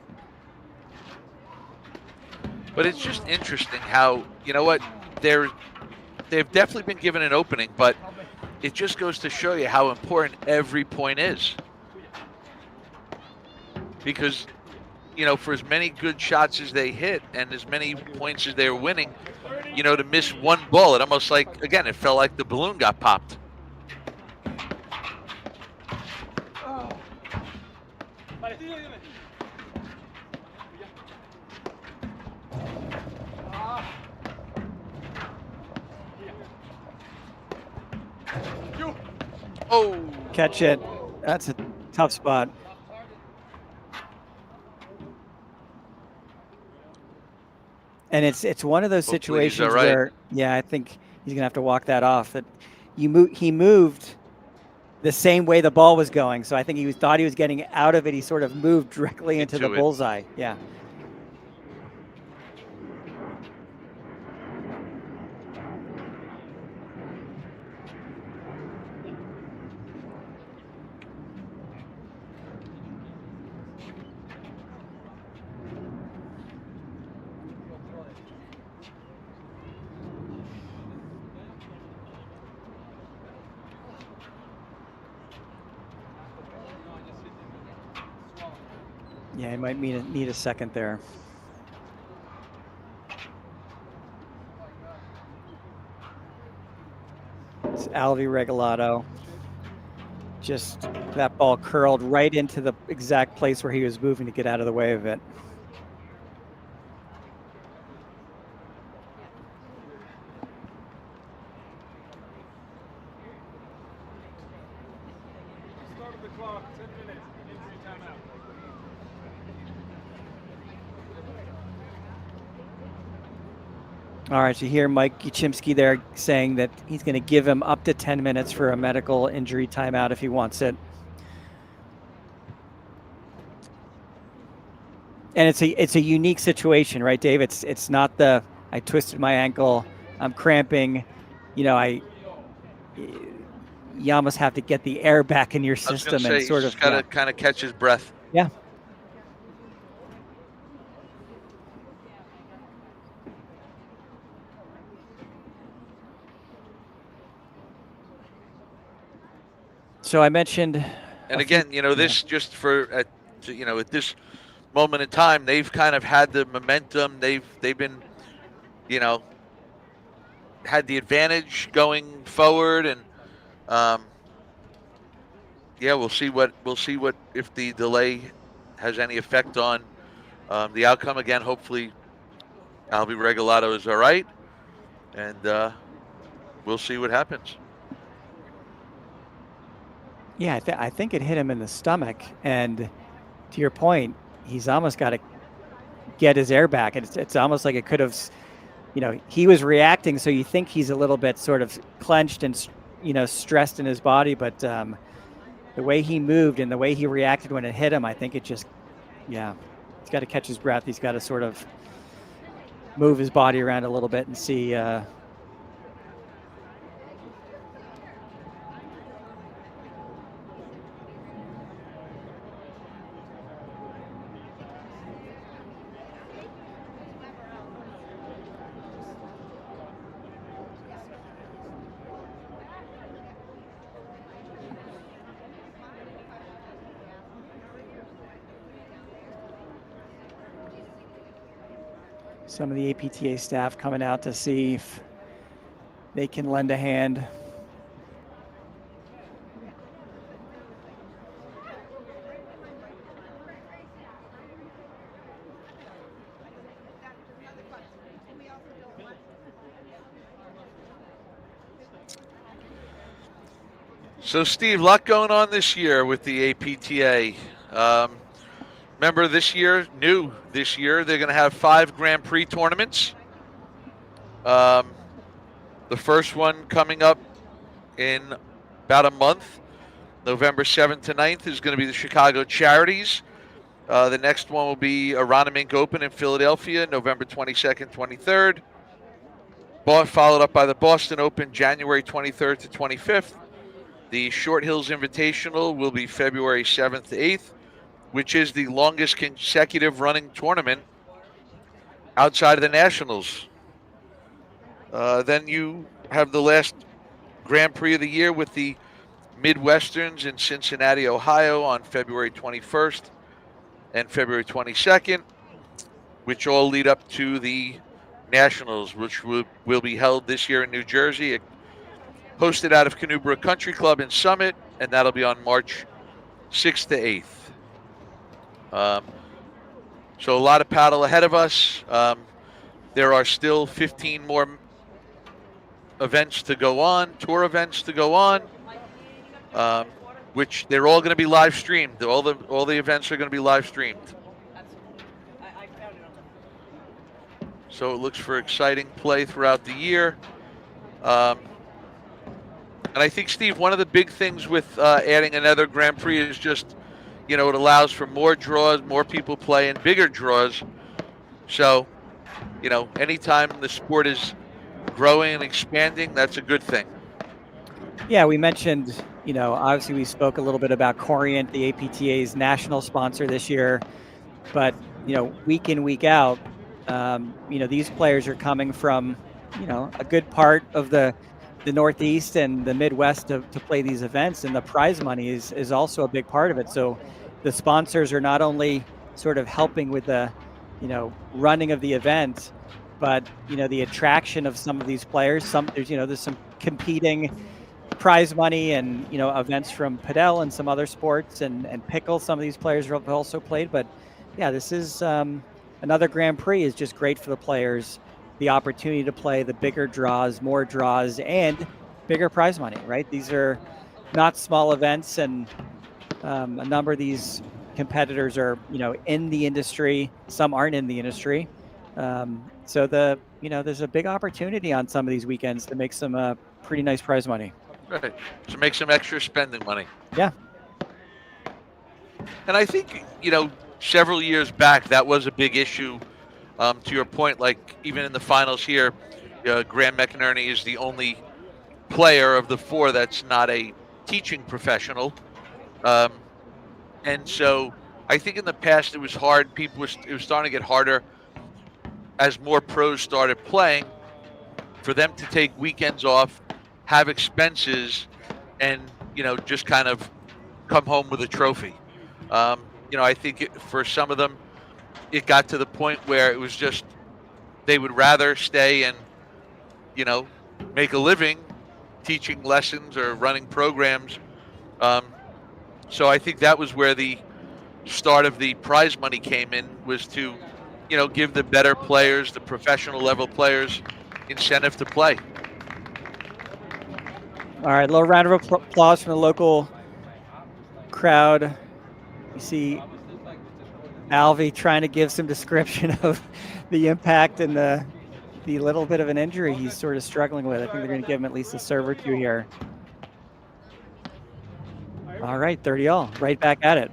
But it's just interesting how, you know what, they've definitely been given an opening, but it just goes to show you how important every point is. Because, you know, for as many good shots as they hit and as many points as they were winning, you know, to miss one ball, it almost like, again, it felt like the balloon got popped. Oh, catch it. That's a tough spot. And it's one of those situations where, yeah, I think he's gonna have to walk that off. That he moved the same way the ball was going, so I think he thought he was getting out of it. He sort of moved directly into the bullseye. Yeah. Yeah, he might need a second there. It's Alvi Regalado. Just that ball curled right into the exact place where he was moving to get out of the way of it. clock, 10 minutes, injury timeout. All right, so you hear Mike Yachimski there saying that he's going to give him up to 10 minutes for a medical injury timeout if he wants it. And it's a unique situation, right, Dave? It's not the I twisted my ankle, I'm cramping, you almost have to get the air back in your system and sort of got to kind of catch his breath. Yeah. So I mentioned, and again, this just for at this moment in time, they've kind of had the momentum. They've been, had the advantage going forward, and we'll see what if the delay has any effect on the outcome. Again, hopefully, Albie Regalado is all right, and we'll see what happens. Yeah, I think it hit him in the stomach, and to your point, he's almost got to get his air back. It's almost like it could have, he was reacting, so you think he's a little bit sort of clenched and, stressed in his body, but the way he moved and the way he reacted when it hit him, I think it just, he's got to catch his breath. He's got to sort of move his body around a little bit and see. Some of the APTA staff coming out to see if they can lend a hand. So, Steve, a lot going on this year with the APTA. Remember this year, they're going to have 5 Grand Prix tournaments. The first one coming up in about a month, November 7th to 9th, is going to be the Chicago Charities. The next one will be a Ronamink Open in Philadelphia, November 22nd, 23rd. Followed up by the Boston Open, January 23rd to 25th. The Short Hills Invitational will be February 7th to 8th, which is the longest consecutive running tournament outside of the Nationals. Then you have the last Grand Prix of the year with the Midwesterns in Cincinnati, Ohio on February 21st and February 22nd, which all lead up to the Nationals, which will be held this year in New Jersey, hosted out of Canubra Country Club in Summit, and that'll be on March 6th to 8th. So a lot of paddle ahead of us. There are still 15 more events to go on, tour events to go on, which they're all going to be live streamed. All the events are going to be live streamed. So it looks for exciting play throughout the year. And I think, Steve, one of the big things with adding another Grand Prix is just, it allows for more draws, more people playing, bigger draws. So, anytime the sport is growing and expanding, that's a good thing. Yeah, we mentioned, obviously we spoke a little bit about Corient, the APTA's national sponsor this year. But, week in, week out, these players are coming from, a good part of the Northeast and the Midwest to play these events, and the prize money is also a big part of it. So the sponsors are not only sort of helping with the, running of the event, but, the attraction of some of these players. There's some competing prize money and, events from padel and some other sports and pickle. Some of these players have also played, but yeah, this is another Grand Prix is just great for the players. The opportunity to play the bigger draws, more draws, and bigger prize money, right? These are not small events, and A number of these competitors are, in the industry. Some aren't in the industry. So there's a big opportunity on some of these weekends to make some pretty nice prize money. Right. To make some extra spending money. Yeah. And I think, several years back, that was a big issue. To your point, like even in the finals here, Graham Mcnerney is the only player of the four that's not a teaching professional. And so I think in the past it was hard. It was starting to get harder as more pros started playing for them to take weekends off, have expenses, and, just kind of come home with a trophy. I think for some of them, it got to the point where it was just they would rather stay and, make a living teaching lessons or running programs. So I think that was where the start of the prize money came in, was to, give the better players, the professional level players, incentive to play. All right, a little round of applause from the local crowd. You see Alvy trying to give some description of the impact and the little bit of an injury he's sort of struggling with. I think they're going to give him at least a serve or two here. All right, 30-all, right back at it.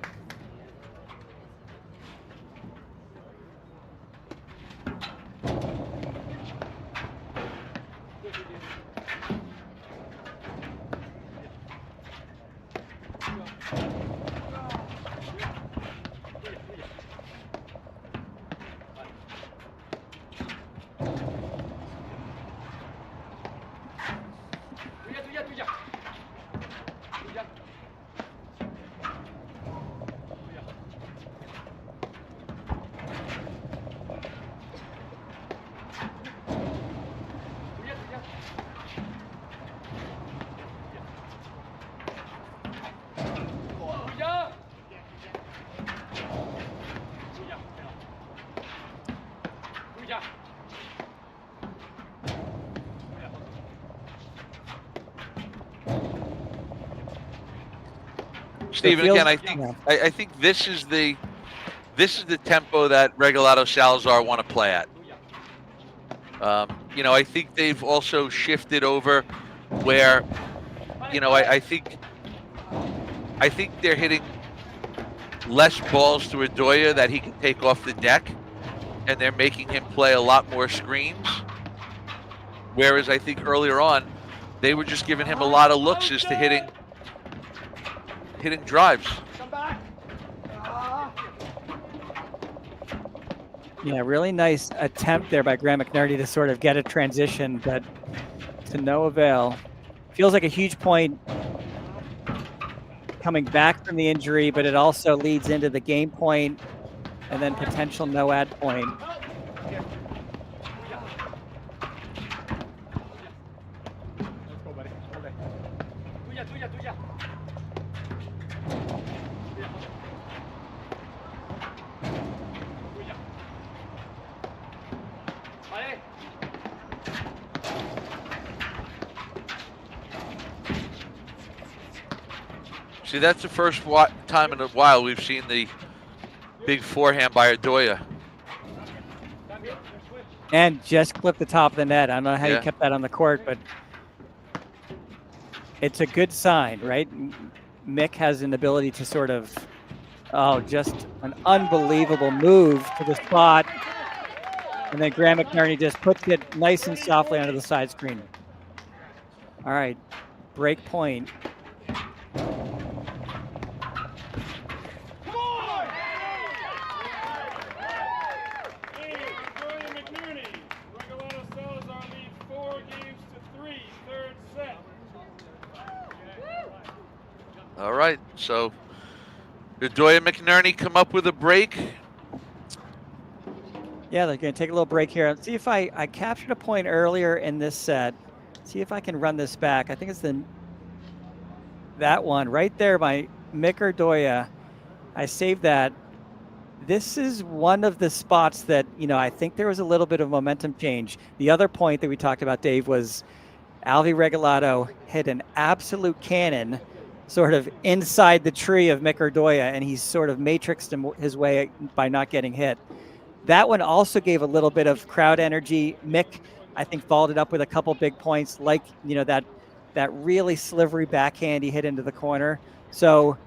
Stephen, again, I think this is the tempo that Regalado Salazar want to play at. I think they've also shifted over where, I think they're hitting less balls to Irdoja that he can take off the deck, and they're making him play a lot more screens. Whereas I think earlier on, they were just giving him a lot of looks as to hitting drives. Yeah, really nice attempt there by Graham Mcnerney to sort of get a transition, but to no avail. Feels like a huge point coming back from the injury, but it also leads into the game point and then potential no-ad point. See, that's the first time in a while we've seen the big forehand by Irdoja. And just clipped the top of the net. I don't know how you kept that on the court, but it's a good sign, right? Mick has an ability to sort of, just an unbelievable move to the spot. And then Graham Mcnerney just puts it nice and softly onto the side screen. All right, break point. Mcnerney. Regalado Salazar leads 4-3, third set. All right, so Irdoja McNerney come up with a break. Yeah, they're going to take a little break here. Let's see if I captured a point earlier in this set. See if I can run this back. I think it's that one right there by Mick Irdoja. I saved that. This is one of the spots that, I think there was a little bit of momentum change. The other point that we talked about, Dave, was Alvy Regalado hit an absolute cannon sort of inside the tree of Irdoja, and he's sort of matrixed his way by not getting hit. That one also gave a little bit of crowd energy. Mick, I think, followed it up with a couple big points, like that really slivery backhand he hit into the corner. So,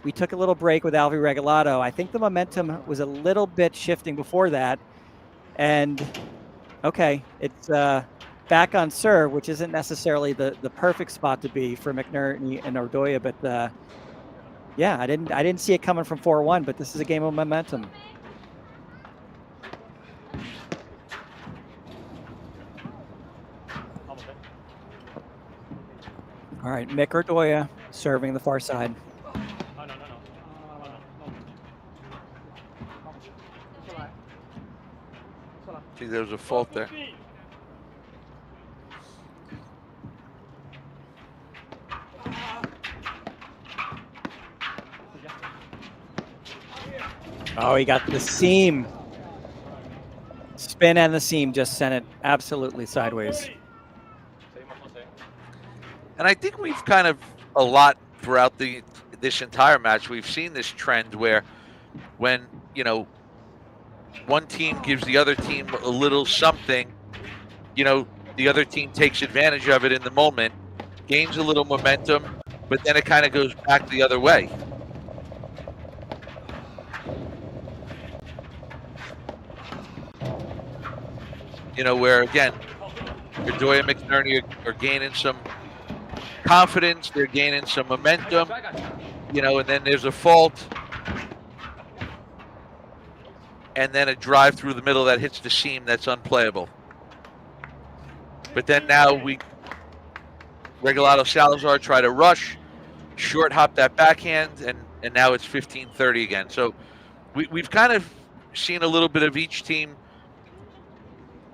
we took a little break with Alvy Regalado. I think the momentum was a little bit shifting before that. And, okay, it's back on serve, which isn't necessarily the perfect spot to be for Mcnerney and Irdoja. But, yeah, I didn't see it coming from 4-1, but this is a game of momentum. All right, Mick Irdoja serving the far side. I think there was a fault there. Oh, he got the seam. Spin and the seam just sent it absolutely sideways. And I think we've kind of a lot throughout this entire match, we've seen this trend where when, one team gives the other team a little something, the other team takes advantage of it in the moment, gains a little momentum, but then it kind of goes back the other way. Where again, Irdoja and Mcnerney are gaining some confidence, they're gaining some momentum, and then there's a fault, and then a drive through the middle that hits the seam that's unplayable. But then now Regalado Salazar try to rush, short hop that backhand, and now it's 15-30 again. So we've kind of seen a little bit of each team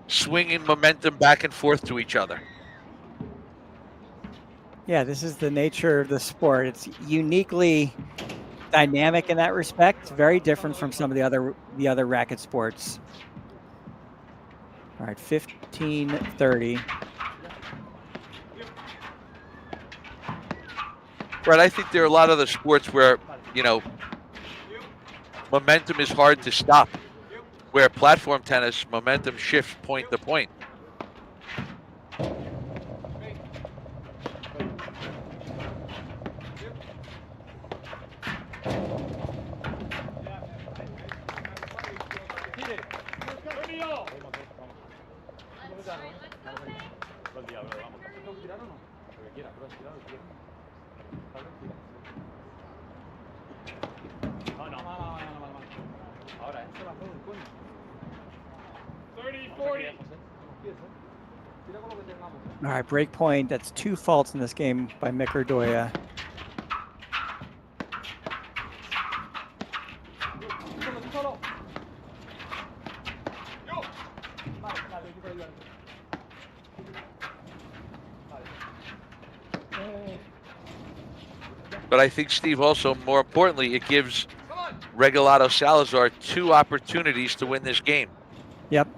swinging momentum back and forth to each other. Yeah, this is the nature of the sport. It's uniquely dynamic in that respect. Very different from some of the other racket sports. All right, 15-30. Right, I think there are a lot of the sports where, momentum is hard to stop. Where platform tennis, momentum shifts point to point. All right, break point. That's 2 faults in this game by Mick Irdoja. But I think, Steve, also more importantly, it gives Regalado Salazar 2 opportunities to win this game. Yep.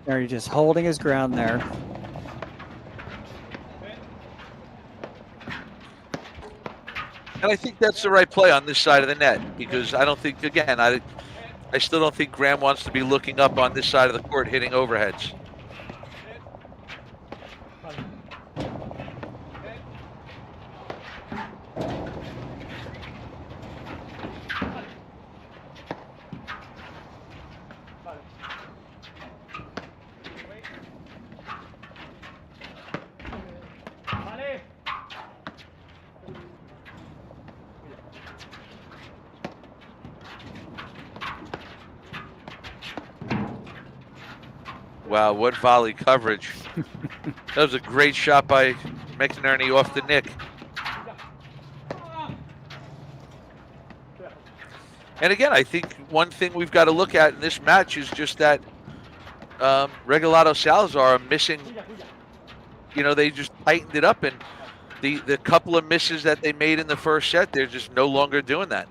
Mcnerney just holding his ground there. And I think that's the right play on this side of the net, because I don't think, again, I still don't think Graham wants to be looking up on this side of the court hitting overheads. Wow, what volley coverage. That was a great shot by Mcnerney off the nick. And again, I think one thing we've got to look at in this match is just that Regalado Salazar are missing. You know, they just tightened it up, and the couple of misses that they made in the first set, they're just no longer doing that.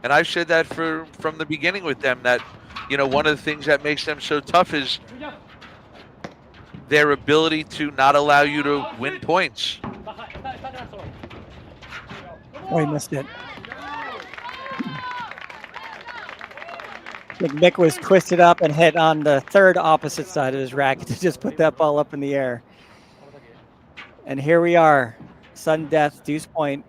And I've said that from the beginning with them, that, you know, one of the things that makes them so tough is their ability to not allow you to win points. Oh, he missed it. I think Mick was twisted up and hit on the third opposite side of his racket to just put that ball up in the air. And here we are, sudden death, deuce point.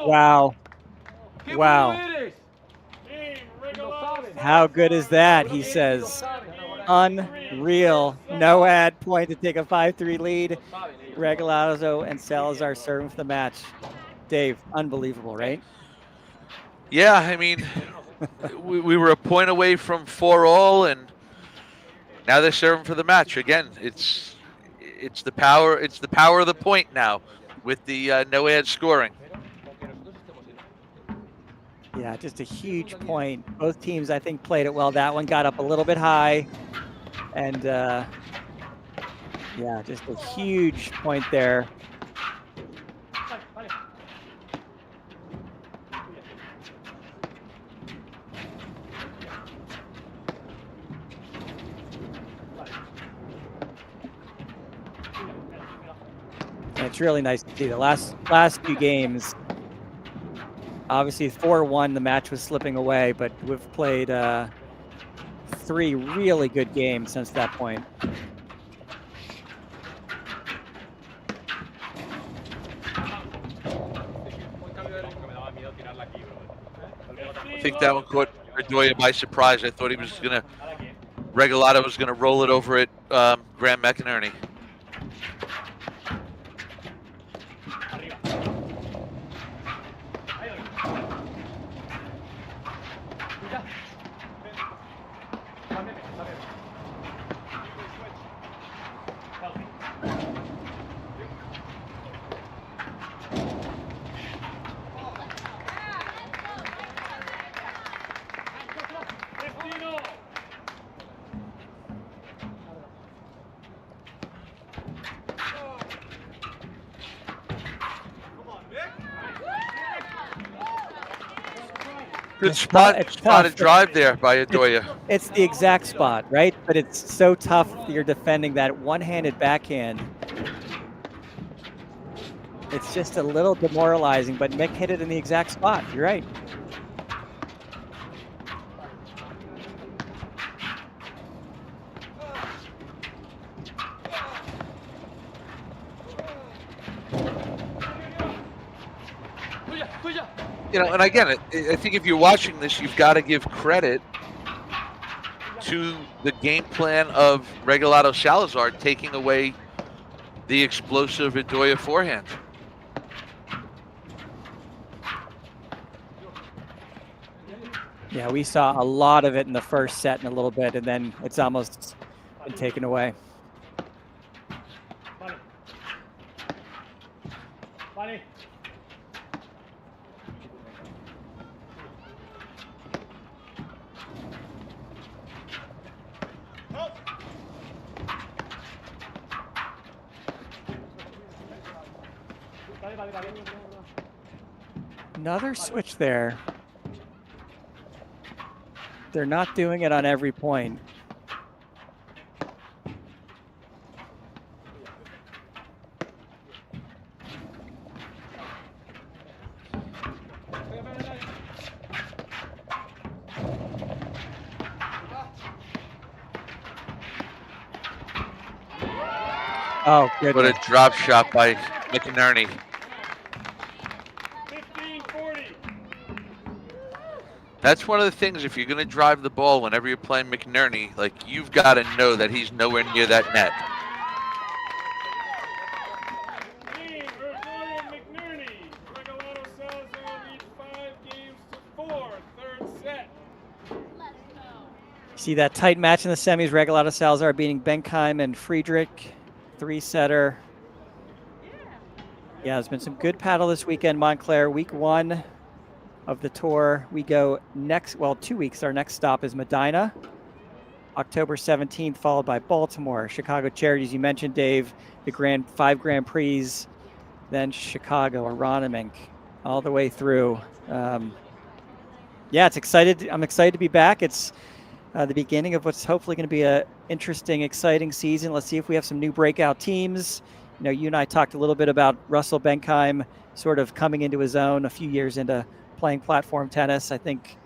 Wow. Wow. How good is that, he says. Unreal. No ad point to take a 5-3 lead. Regalado and Salazar serving for the match. Dave, unbelievable, right? Yeah, I mean, we were a point away from 4-all, and now they're serving for the match. Again, it's the power of the point now with the no ad scoring. Yeah, just a huge point. Both teams, I think, played it well. That one got up a little bit high. And, yeah, just a huge point there. And it's really nice to see the last few games. Obviously, 4-1, the match was slipping away, but we've played 3 really good games since that point. I think that one caught Irdoja by surprise. I thought Regalado was gonna roll it over at Graham Mcnerney. Good spotted drive there by Irdoja. It's the exact spot, right? But it's so tough that you're defending that one-handed backhand. It's just a little demoralizing, but Mick hit it in the exact spot. You're right. You know, and again, I think if you're watching this, you've got to give credit to the game plan of Regalado Salazar taking away the explosive Irdoja forehand. Yeah, we saw a lot of it in the first set and a little bit, and then it's almost been taken away. Another switch there. they're not doing it on every point. Oh, What goodness. a drop shot by Mcnerney. 15-40. That's one of the things, if you're going to drive the ball whenever you're playing McNerney, like, you've got to know that he's nowhere near that net. Team Irdoja and Mcnerney. Regalado Salazar lead 5-4. Third set. See that tight match in the semis, Regalado Salazar beating Benkheim and Friedrich, 3-setter. Yeah, there's been some good paddle this weekend, Montclair. Week 1 of the tour. We go next, well, 2 weeks. Our next stop is Medina, October 17th, followed by Baltimore, Chicago Charities. You mentioned, Dave, the 5 Grand Prix, then Chicago, Aronimink, all the way through. Yeah, I'm excited to be back. It's the beginning of what's hopefully going to be an interesting, exciting season. Let's see if we have some new breakout teams. You know, you and I talked a little bit about Russell Benkheim sort of coming into his own a few years into playing platform tennis. I think,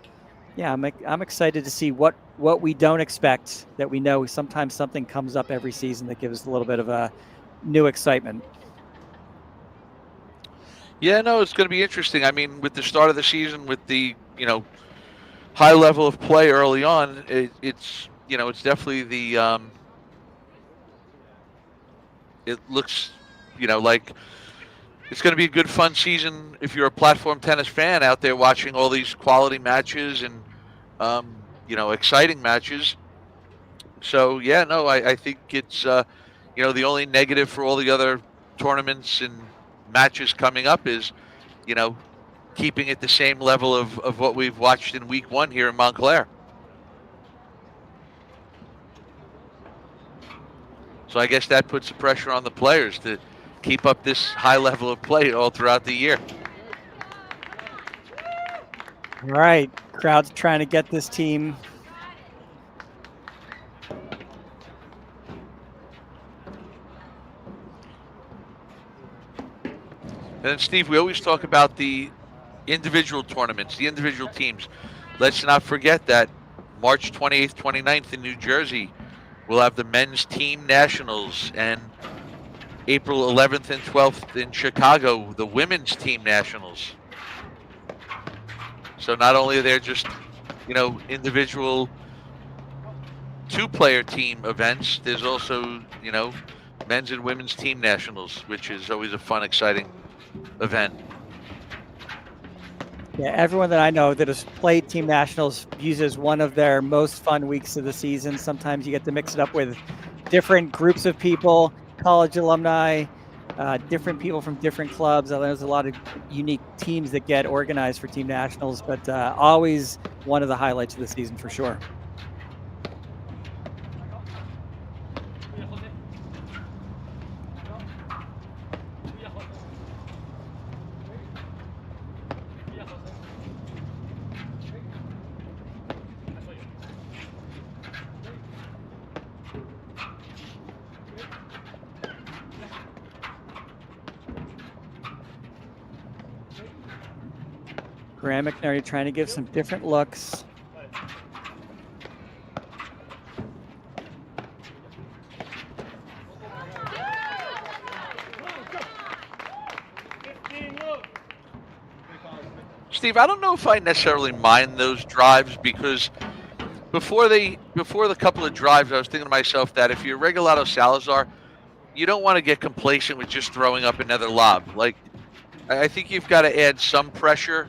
yeah, I'm excited to see what we don't expect, that we know sometimes something comes up every season that gives us a little bit of a new excitement. Yeah, no, it's going to be interesting. I mean, with the start of the season, with the, high level of play early on, it's definitely the, it looks, like it's going to be a good, fun season if you're a platform tennis fan out there watching all these quality matches and, exciting matches. So, yeah, no, I think it's, the only negative for all the other tournaments and matches coming up is, keeping it the same level of what we've watched in week 1 here in Montclair. So I guess that puts the pressure on the players to keep up this high level of play all throughout the year. All right, crowd's trying to get this team. And then, Steve, we always talk about the individual tournaments, the individual teams. Let's not forget that March 28th, 29th in New Jersey, we'll have the men's team nationals, and April 11th and 12th in Chicago, the women's team nationals. So not only are there just, individual 2-player team events, there's also, men's and women's team nationals, which is always a fun, exciting event. Yeah, everyone that I know that has played team nationals uses one of their most fun weeks of the season. Sometimes you get to mix it up with different groups of people, college alumni, different people from different clubs. There's a lot of unique teams that get organized for team nationals, but always one of the highlights of the season for sure. Graham Mcnerney trying to give some different looks. Steve, I don't know if I necessarily mind those drives, because before the couple of drives, I was thinking to myself that if you're Regalado Salazar, you don't want to get complacent with just throwing up another lob. Like, I think you've got to add some pressure.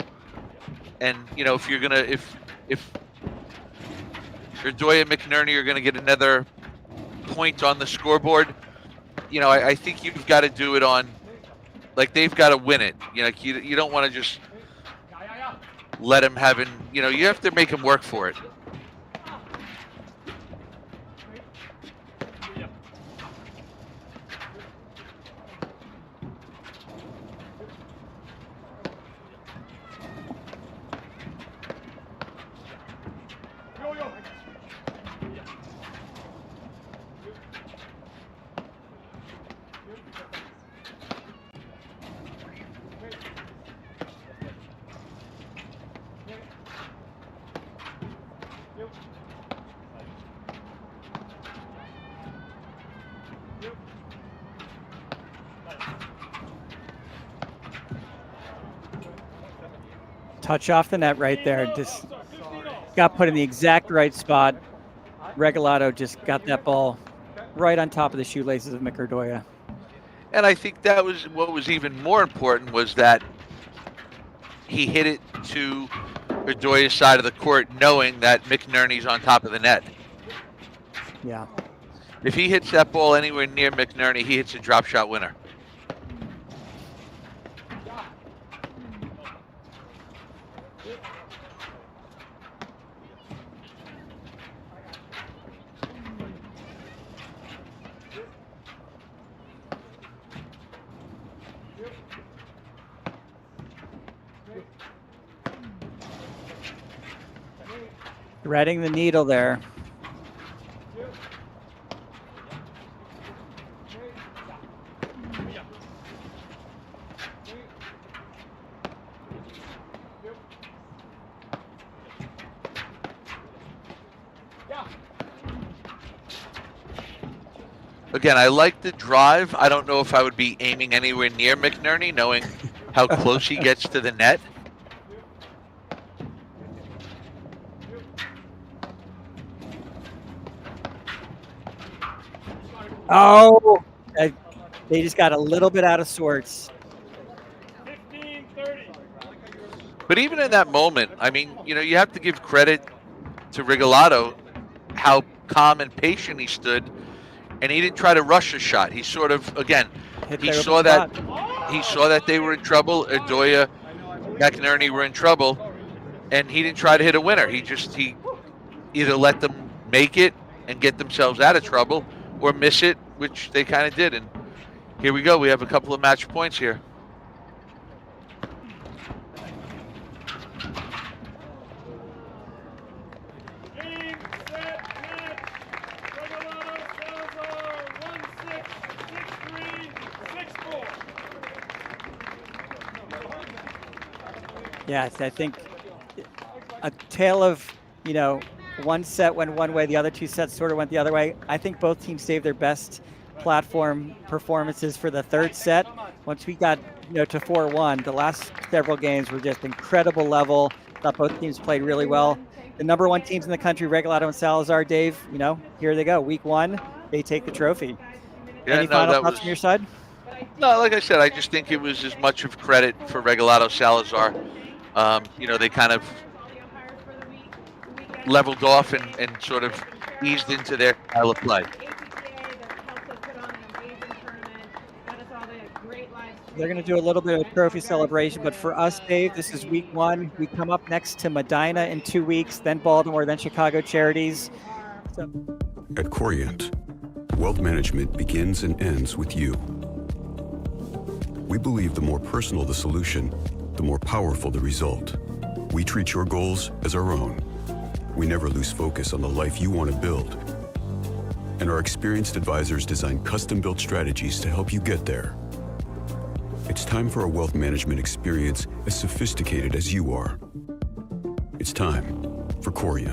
And, if you're going to, if Irdoja and Mcnerney are going to get another point on the scoreboard, I think you've got to do it on, like, they've got to win it. You don't want to just let them have it. You have to make them work for it. Touch off the net right there. Just got put in the exact right spot. Regalado just got that ball right on top of the shoelaces of Irdoja. And I think that was what was even more important, was that he hit it to Irdoja's side of the court, knowing that Mcnerney's on top of the net. Yeah. If he hits that ball anywhere near Mcnerney, he hits a drop shot winner. Threading the needle there. Again, I like the drive. I don't know if I would be aiming anywhere near Mcnerney, knowing how close he gets to the net. Oh, they just got a little bit out of sorts. 15-30. But even in that moment, I mean, you know, you have to give credit to Regalado, how calm and patient he stood, and he didn't try to rush a shot. He sort of, again, he saw that they were in trouble. Irdoja, Mcnerney were in trouble, and he didn't try to hit a winner. He either let them make it and get themselves out of trouble, or miss it, which they kind of did. And here we go. We have a couple of match points here. Game, set, match. Regalado, Salazar, 1-6, 6-3, 6-4. Yes, I think a tale of, you know, one set went one way, the other two sets sort of went the other way. I think both teams saved their best platform performances for the third set. Once we got, you know, to 4-1, the last several games were just incredible level. Thought both teams played really well. The number one teams in the country, Regalado and Salazar, Dave, you know, here they go. Week one, they take the trophy. Yeah, Any final thoughts from your side? No, like I said, I just think it was as much of credit for Regalado Salazar. You know, they kind of leveled off and sort of eased into their style of play. They're going to do a little bit of a trophy celebration, but for us, Dave, this is week one. We come up next to Medina in 2 weeks, then Baltimore, then Chicago Charities. So At Corient, wealth management begins and ends with you. We believe the more personal the solution, the more powerful the result. We treat your goals as our own. We never lose focus on the life you want to build. And our experienced advisors design custom-built strategies to help you get there. It's time for a wealth management experience as sophisticated as you are. It's time for Corient.